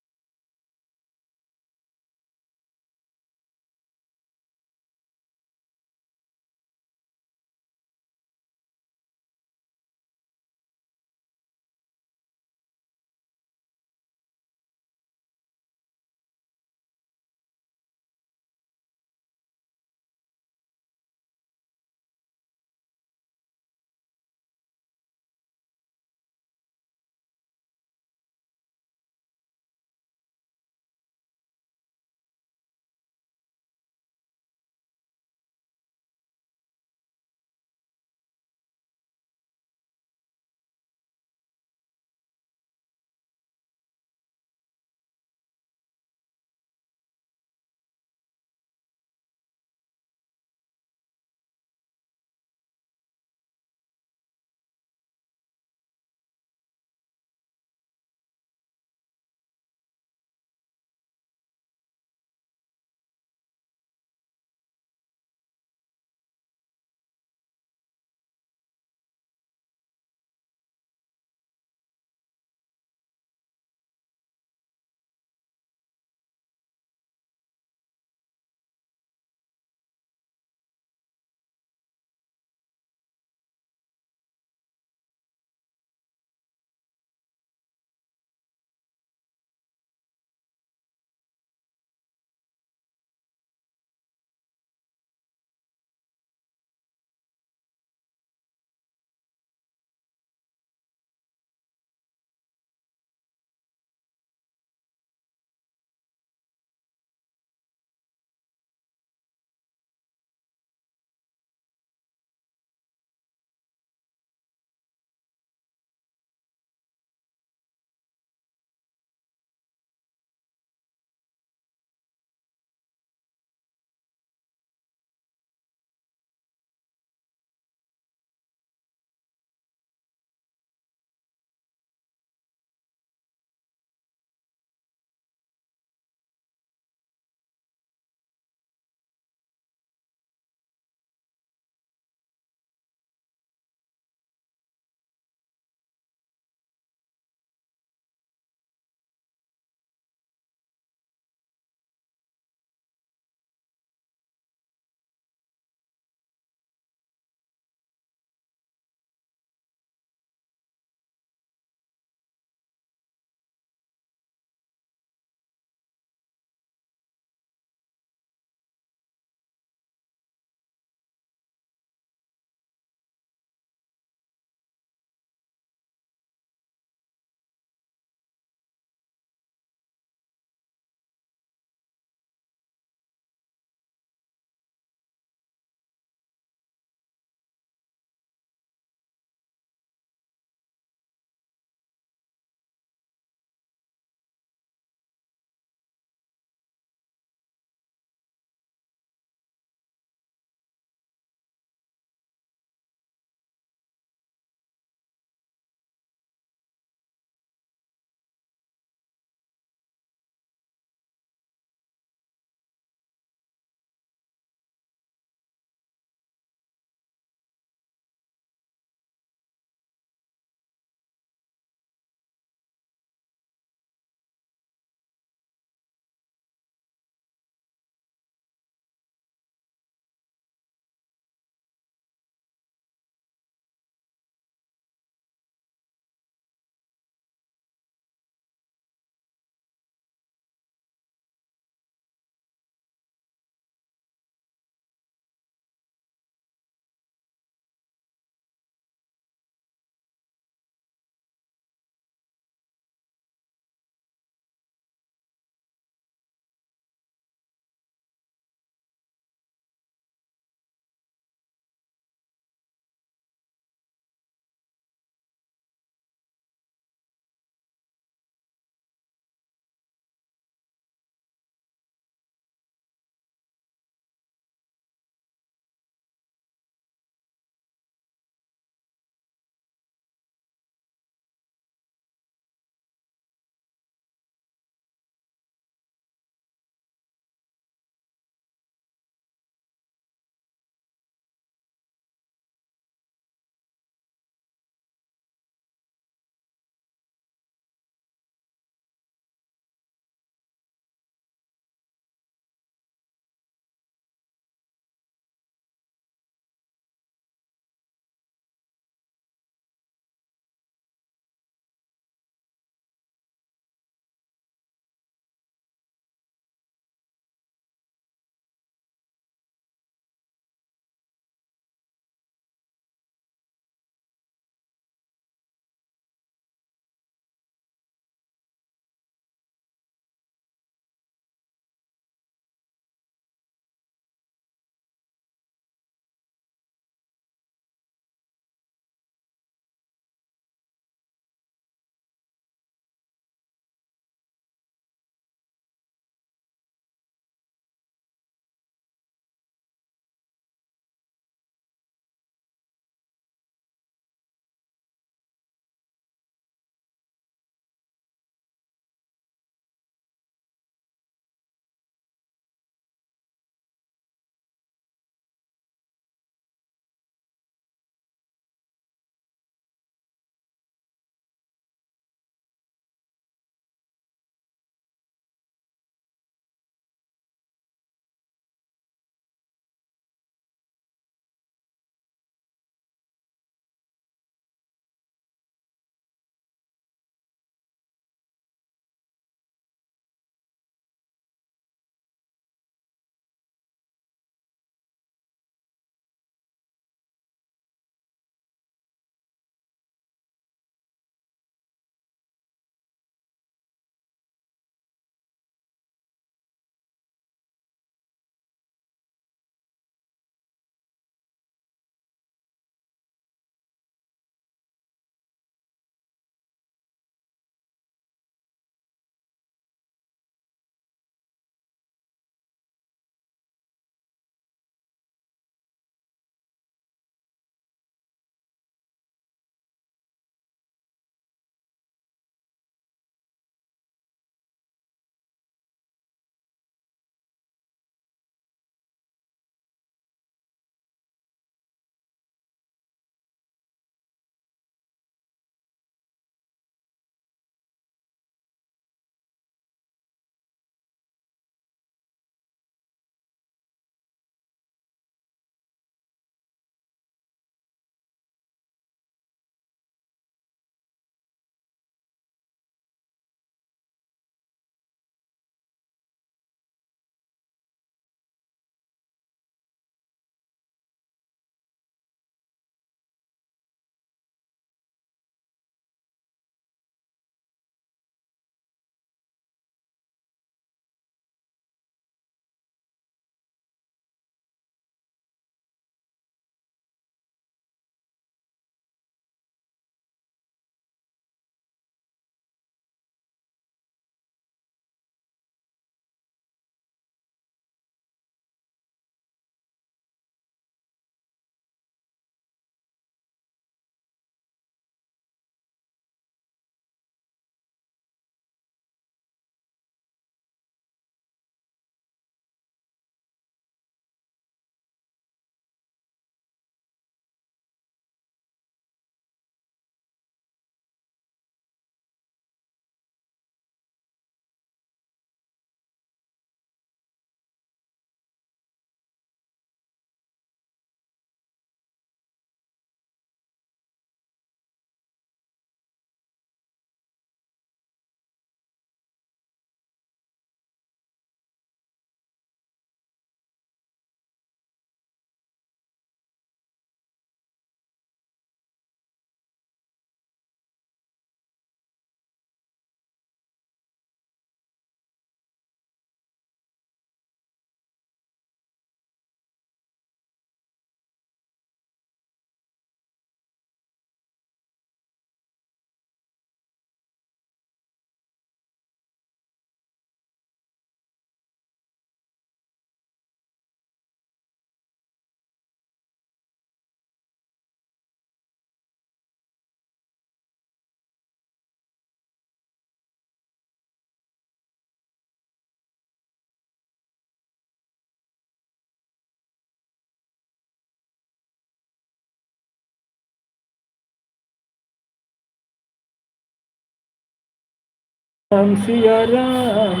S1: राम सिया राम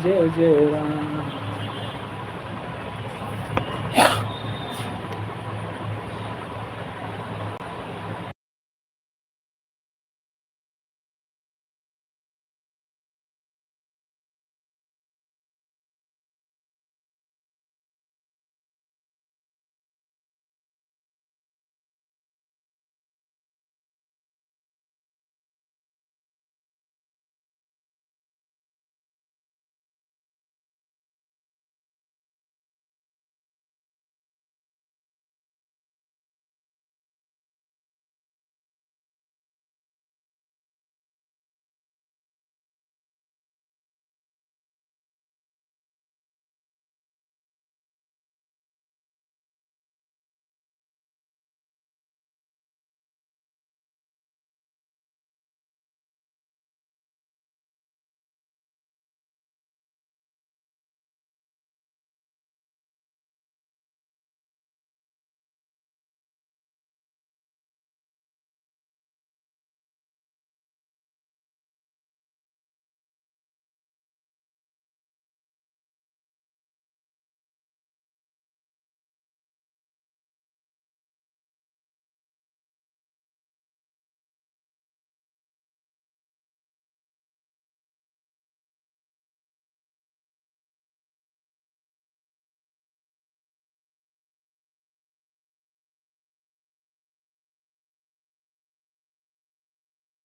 S1: जय जय राम।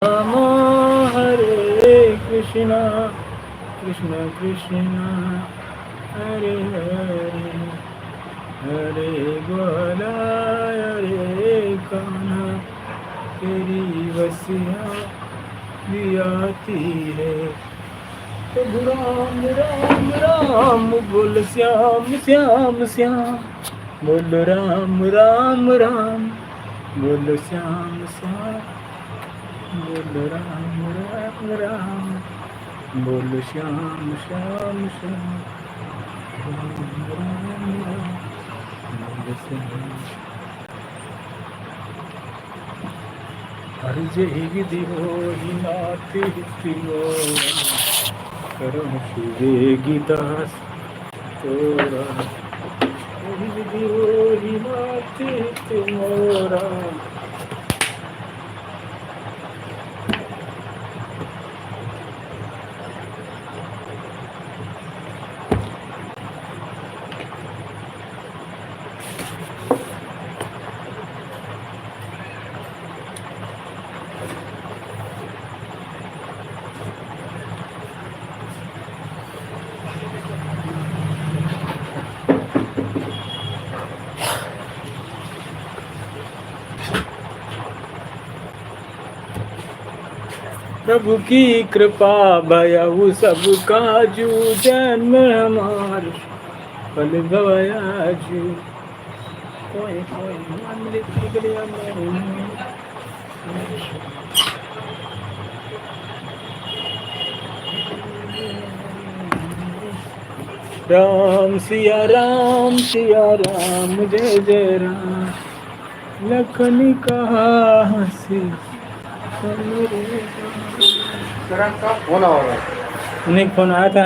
S1: राम हरे कृष्णा कृष्ण कृष्ण हरे हरे हरे गोला हरे कान्हा तेरी वसिया भी आती है। प्रभु राम राम राम बोल श्याम श्याम श्याम बोल राम राम राम बोल श्याम श्याम बोल राम राम राम बोल श्याम श्याम श्याम राम राम राम बोल श्याम। हर जय दिवो नाथ करम शिवे गीतास तोरा हर दिवो नाथ मोरा। प्रभु की कृपा भयउ सब काजू जन्म हमार फल गवयाजू कोई कोई अमृत निकलिया नहीं। राम सिया राम जय जय राम लखन कहा हंसी
S2: तेरा का फोन आ रहा है
S1: उन्हें फोन आया था।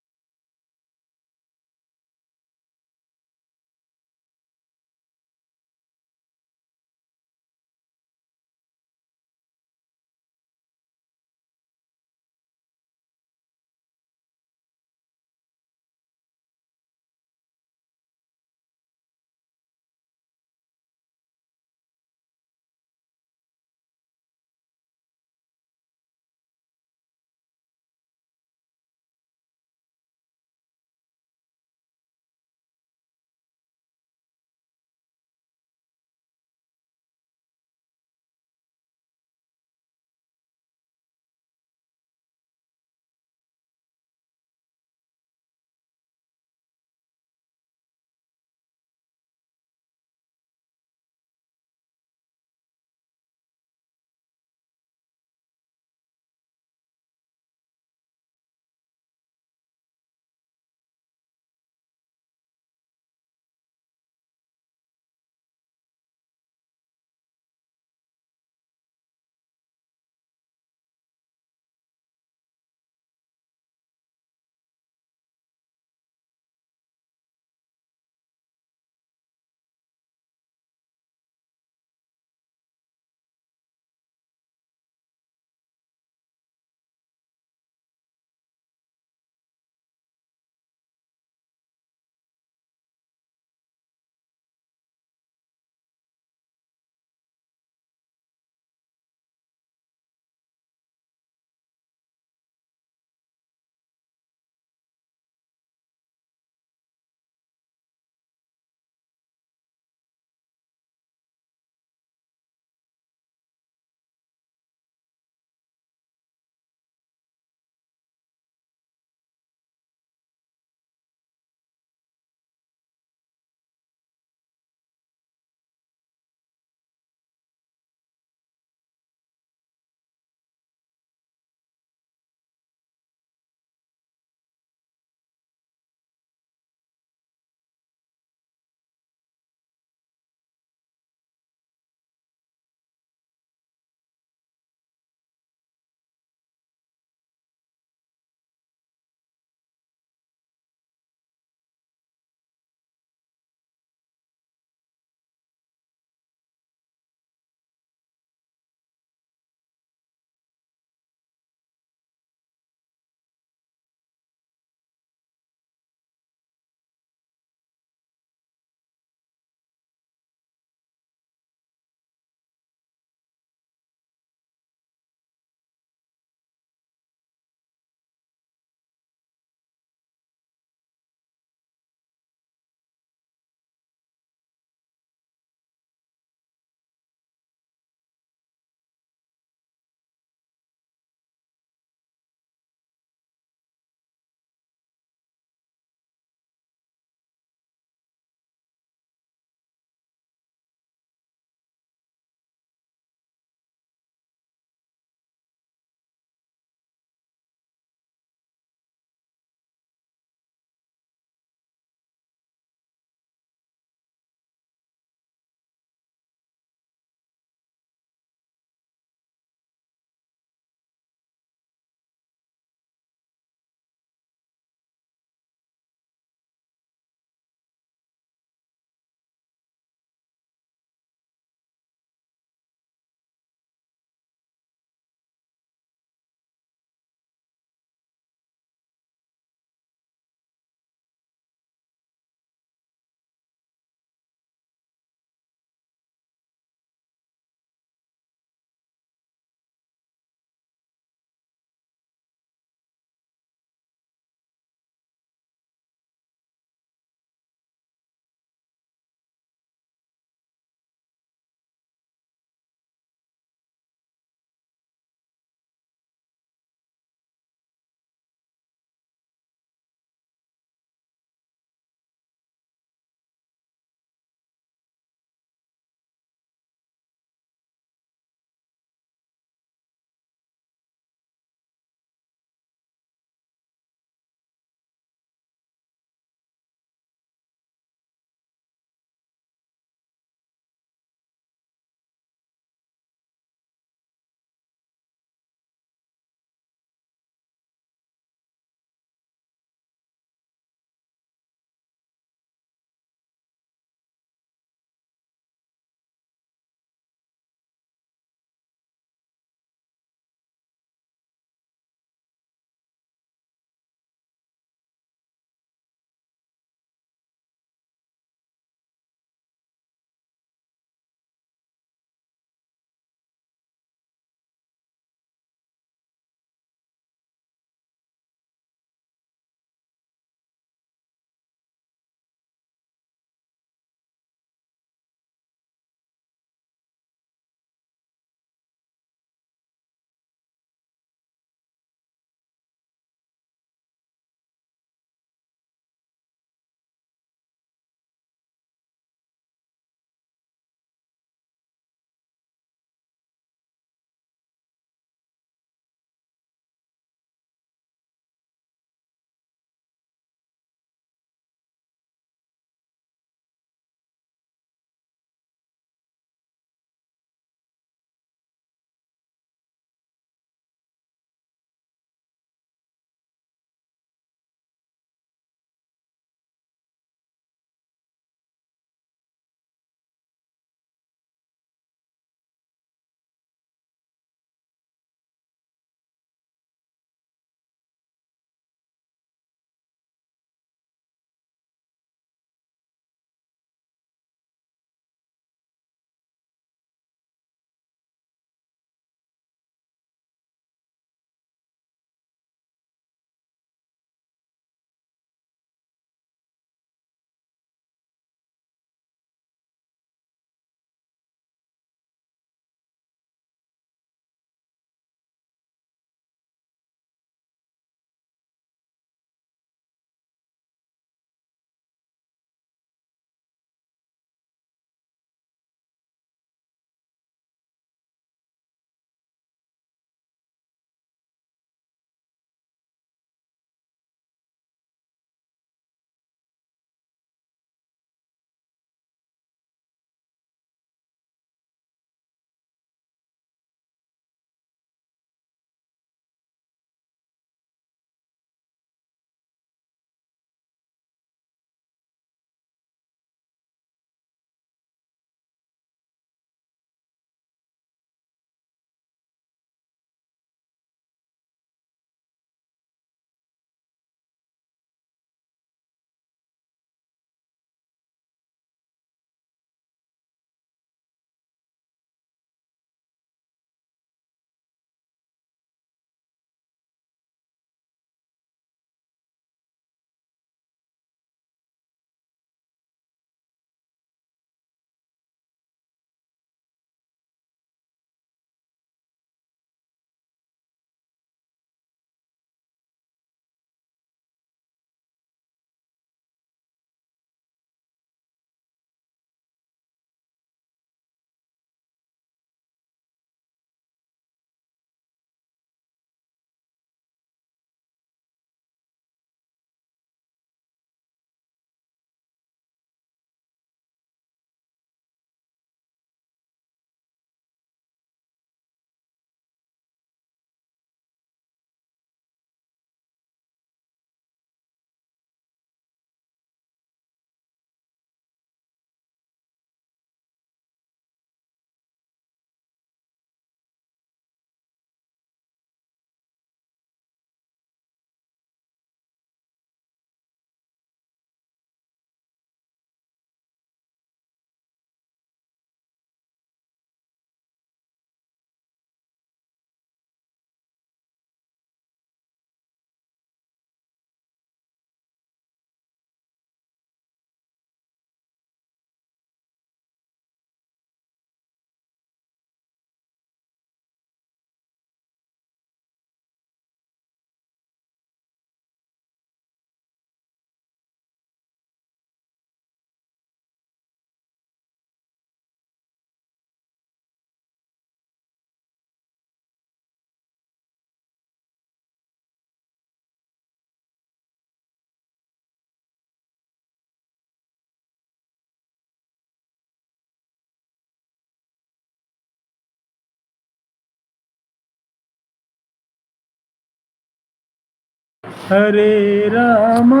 S1: हरे रामा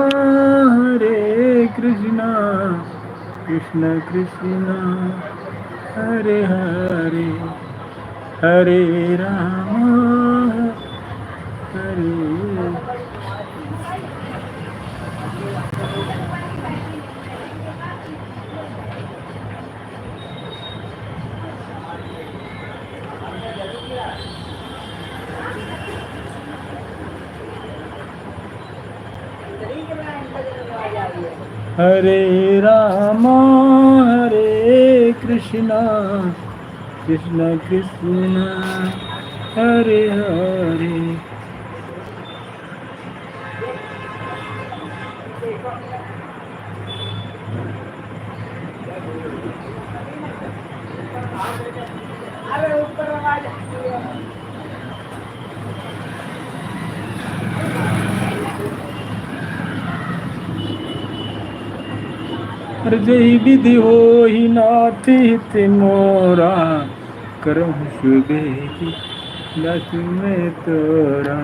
S1: हरे कृष्णा कृष्ण कृष्ण हरे हरे हरे रामा हरे हरे रामा हरे कृष्णा कृष्ण कृष्ण हरे हरे जय विधि हो ही नाथ हित मोरा करम सुबेदी दस में तोरा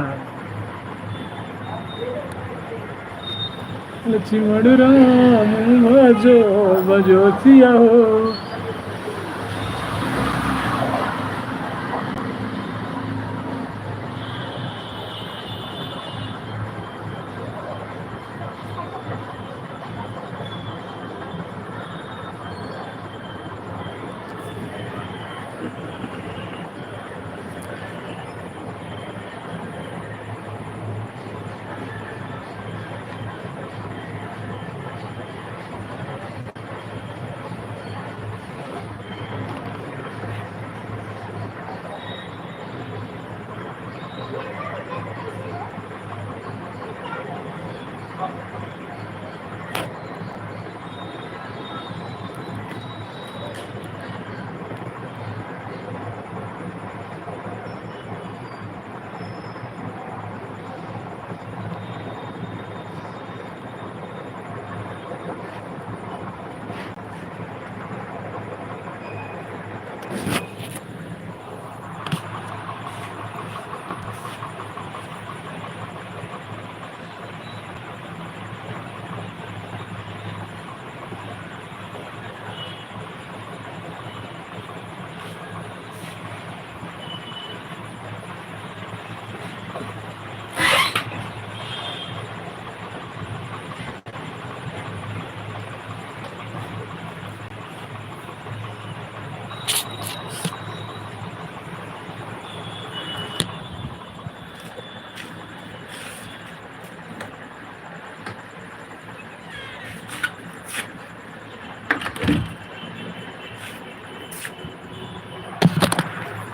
S1: लक्ष्मण राम भजो भजो सिया हो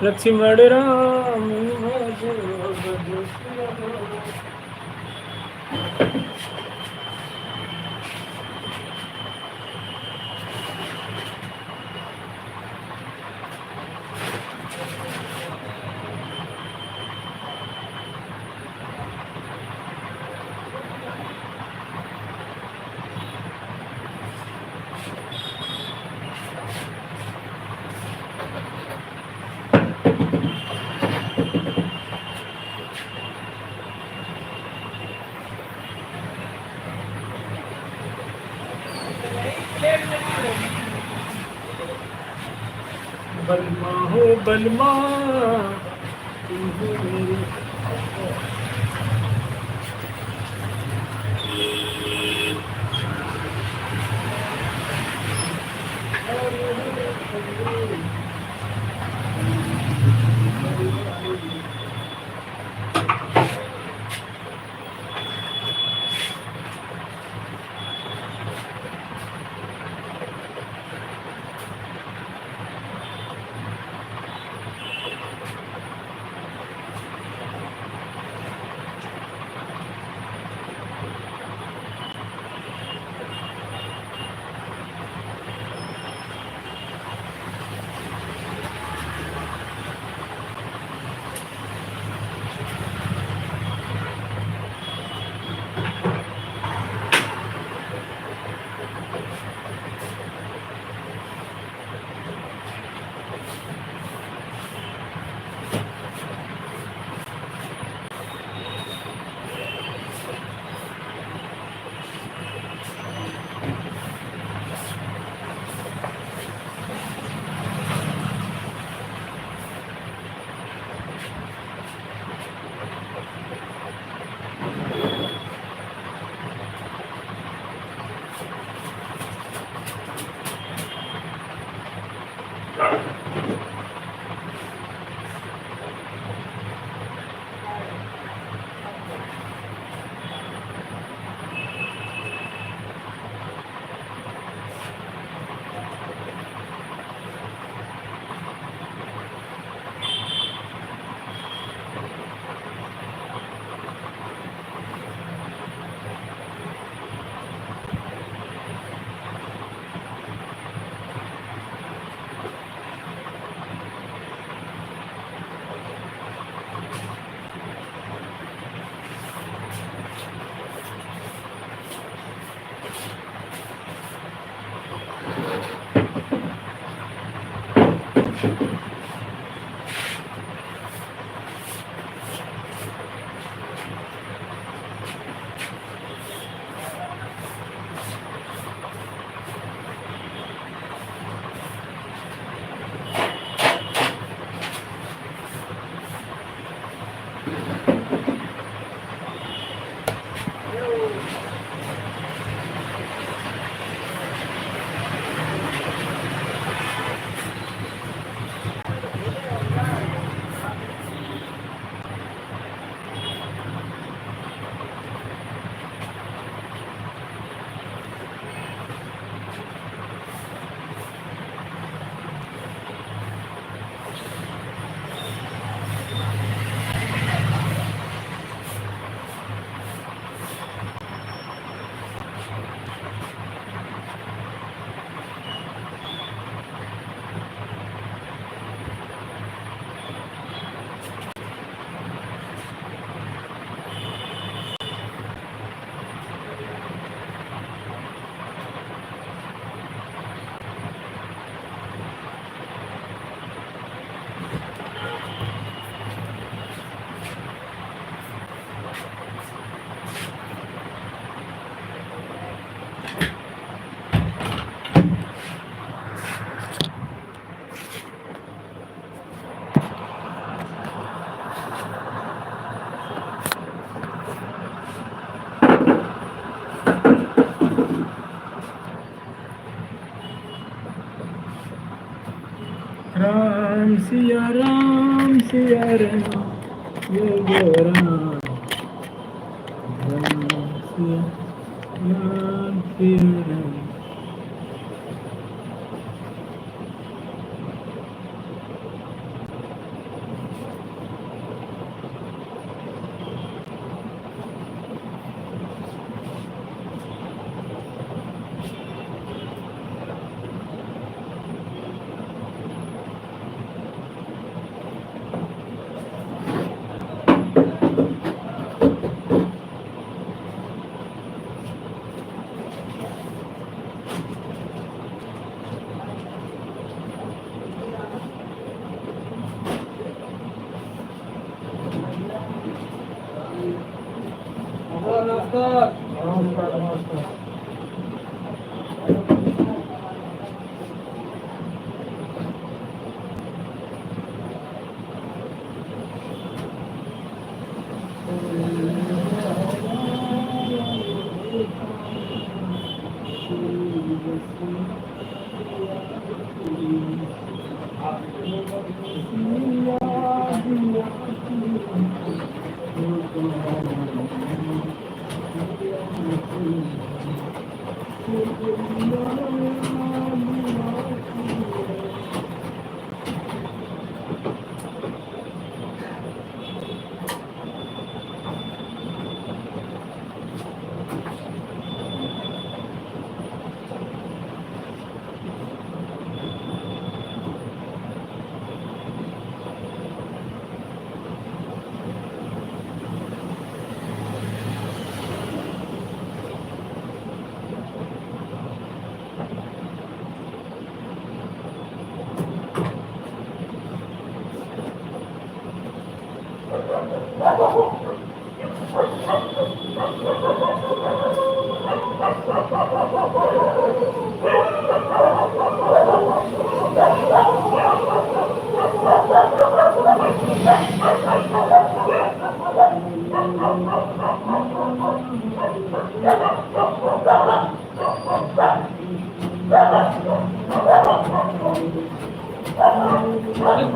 S1: लक्ष्मण राम भजो भजो सिया हो बलमा हो बलमा तुम हो मेरे सिया राम जय जय राम राम सिया राम सिया राम।
S2: नमस्कार।
S1: नमस्कार नमस्कार।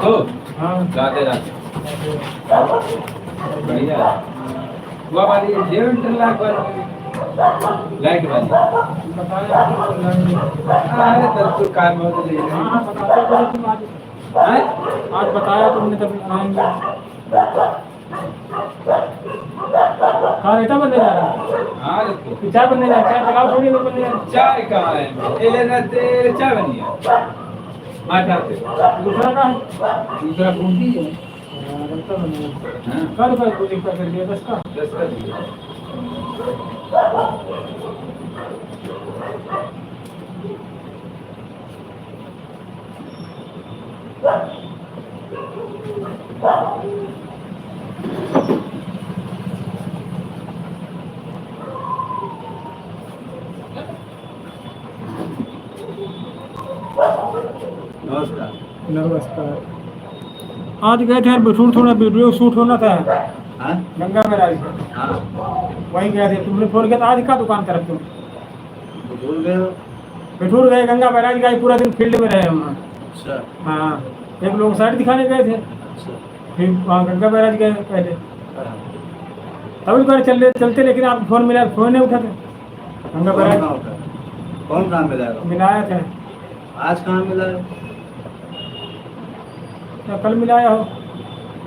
S2: तो
S1: हाँ
S2: राधे राधे। बढ़िया। वो वाली डेढ़ लाख वाली लाइट वाली।
S1: बताया
S2: अरे तब तो कार बहुत ले
S1: हाँ हाँ बताते बोले तुम आज
S2: हैं।
S1: आज बताया तुमने तब आएंगे। कहाँ रेता बनने जा रहा है?
S2: हाँ देखो
S1: कि चाय बनने जा रहा है? चाय लगाओ थोड़ी देर बनने जा रहा
S2: चाय कहाँ है? ये लेना तेरे चाय बनी है। आटा पे
S1: है। दूसरा कहाँ है?
S2: दूसरा बूंदी है।
S1: रेता बनने जा रहा है।
S2: हाँ
S1: क्या रुपये को एक पैकेट दिया 10 का?
S2: 10 का दिया। नमस्कार।
S1: नमस्कार। आज गए थे बिठूर, थोड़ा वीडियो शूट होना था
S2: हाँ
S1: गंगा महाराज का,
S2: हाँ
S1: वहीं गए थे। तुमने फोन किया था आज का दुकान तरफ तुम
S2: भूल गए हो?
S1: बिठूर गए, गंगा महाराज गए, पूरा दिन फील्ड में रहे हम।
S2: अच्छा
S1: हाँ एक लोग साइड दिखाने गए थे,
S2: अच्छा।
S1: फिर वहाँ गंगा महाराज गए पहले।
S2: हाँ।
S1: तभी बार चलते लेकिन आप फोन मिला, फोन नहीं उठाते। गंगा
S2: कौन
S1: महाराज
S2: कहाँ होता है? कौन कहाँ मिलाएगा?
S1: मिलाया थे,
S2: आज कहाँ मिला है?
S1: या कल मिलाया हो।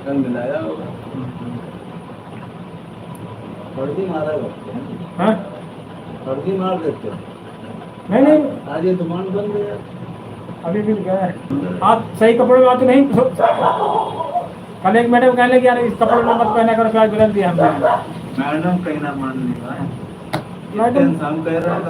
S2: कल मिलाया होगा। फर्जी मारा करते हैं।
S1: हाँ
S2: फर्जी मार देते हो।
S1: नहीं नहीं
S2: आज ये दुकान बंद है।
S1: अभी भी गया है। आप सही कपड़े में आते नहीं। कल एक मैडम कहने लगी यार इस कपड़े में मत पहना करो, क्या गलत दिया हमने।
S2: मैडम कहीं ना मान नहीं रहा है।
S1: मैडम
S2: इंसान कह रहा है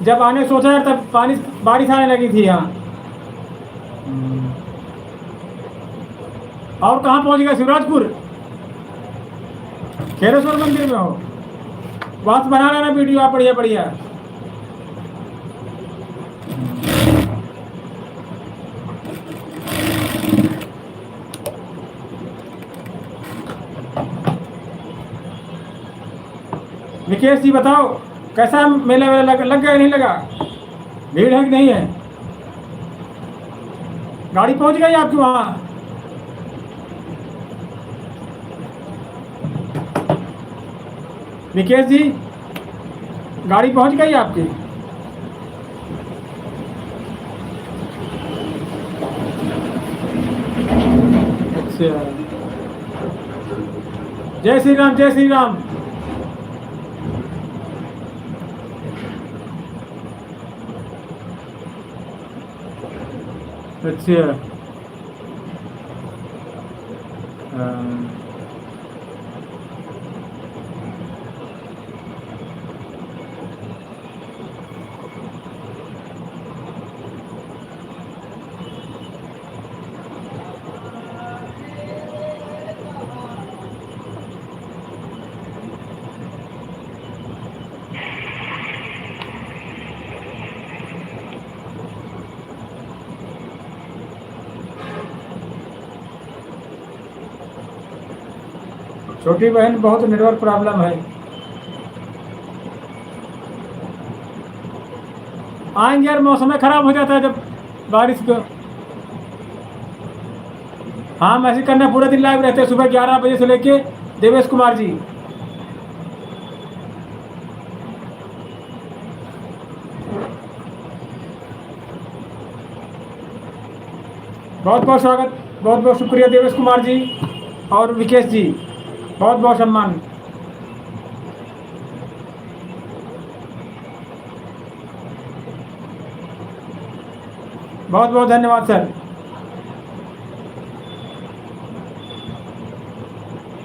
S1: जब आने सोचा है तब बारिश आने लगी थी यहाँ। और कहाँ पहुँच गया? शिवराजपुर खेरेश्वर मंदिर में हो? वहाँ से बना लेना वीडियो आप, बढ़िया बढ़िया। विकेश जी बताओ कैसा मेला वेला लग गया नहीं लगा? भीड़ है कि नहीं है? गाड़ी पहुंच गई आपकी वहाँ? विकेश जी गाड़ी पहुंच गई आपकी? अच्छा, जय श्री राम, जय श्री राम। अच्छा, छोटी बहन बहुत नेटवर्क प्रॉब्लम है। आएंगे यार, मौसम खराब हो जाता है जब बारिश को। हाँ, मैसेज करना, पूरे दिन लाइव रहते हैं सुबह 11 बजे से लेके। देवेश कुमार जी बहुत बहुत स्वागत, बहुत बहुत शुक्रिया देवेश कुमार जी और विकेश जी, बहुत बहुत सम्मान। बहुत बहुत धन्यवाद सर।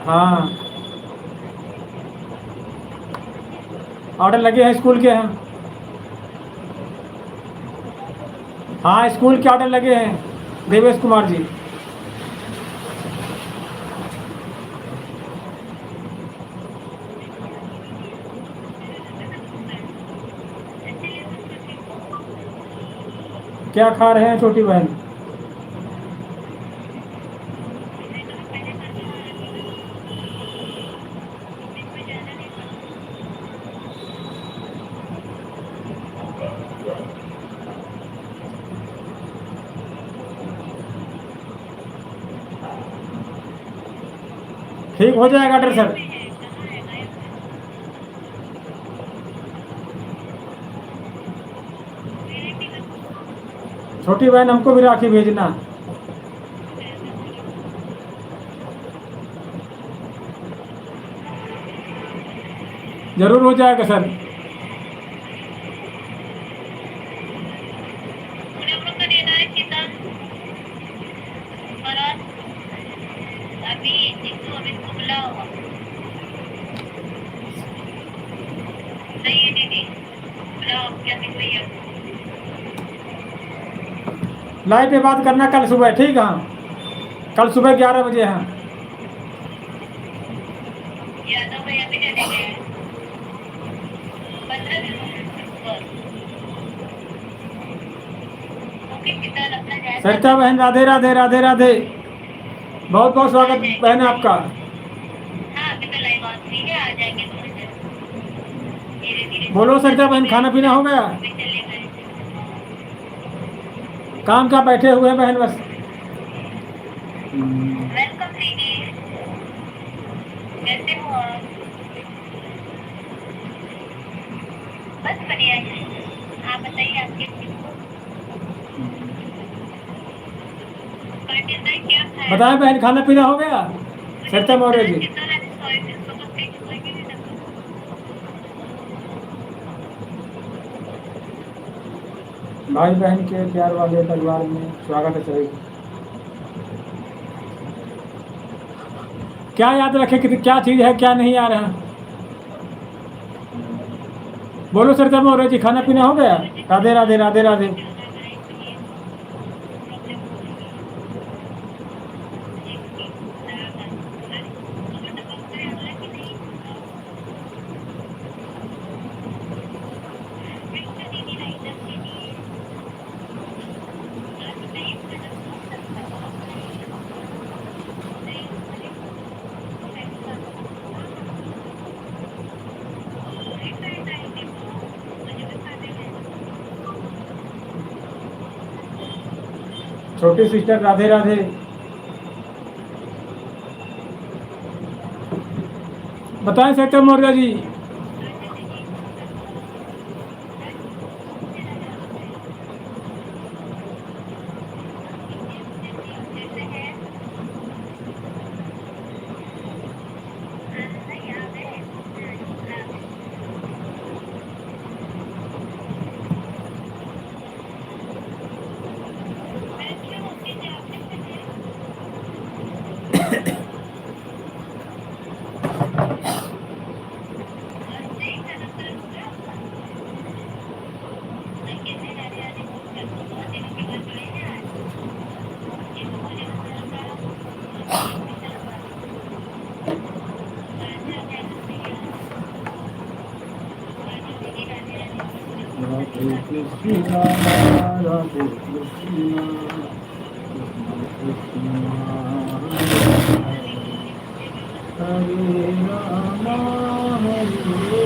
S1: हाँ, ऑर्डर लगे हैं स्कूल के हैं। हाँ, स्कूल के ऑर्डर लगे हैं देवेश कुमार जी। क्या खा रहे हैं छोटी बहन? ठीक हो जाएगा डॉक्टर सर। छोटी बहन हमको भी राखी भेजना। जरूर हो जाएगा सर। लाइव पे बात करना कल सुबह, ठीक है? कल सुबह 11 बजे। हाँ, सरिता बहन राधे राधे राधे राधे, बहुत बहुत स्वागत बहन आपका। बोलो सरिता बहन, खाना पीना हो गया? काम का बैठे हुए हैं बहन बस।
S6: वेलकम दीदी, कैसे हो आप? बस बढ़िया है, आप बताइए आपके क्या खाया?
S1: बताएं बहन, खाना पीना हो गया? सरिता मौर्य जी, भाई बहन के प्यार वाले परिवार में स्वागत है सभी। क्या याद रखे कि क्या चीज़ है, क्या नहीं आ रहा? बोलो सरिता मौर्य जी, खाना पीना हो गया? राधे राधे राधे राधे। छोटी सिस्टर राधे राधे। बताएं सरिता मौर्य जी। राधे कृष्णा राधे कृष्णा कृष्णा हरे राम हरे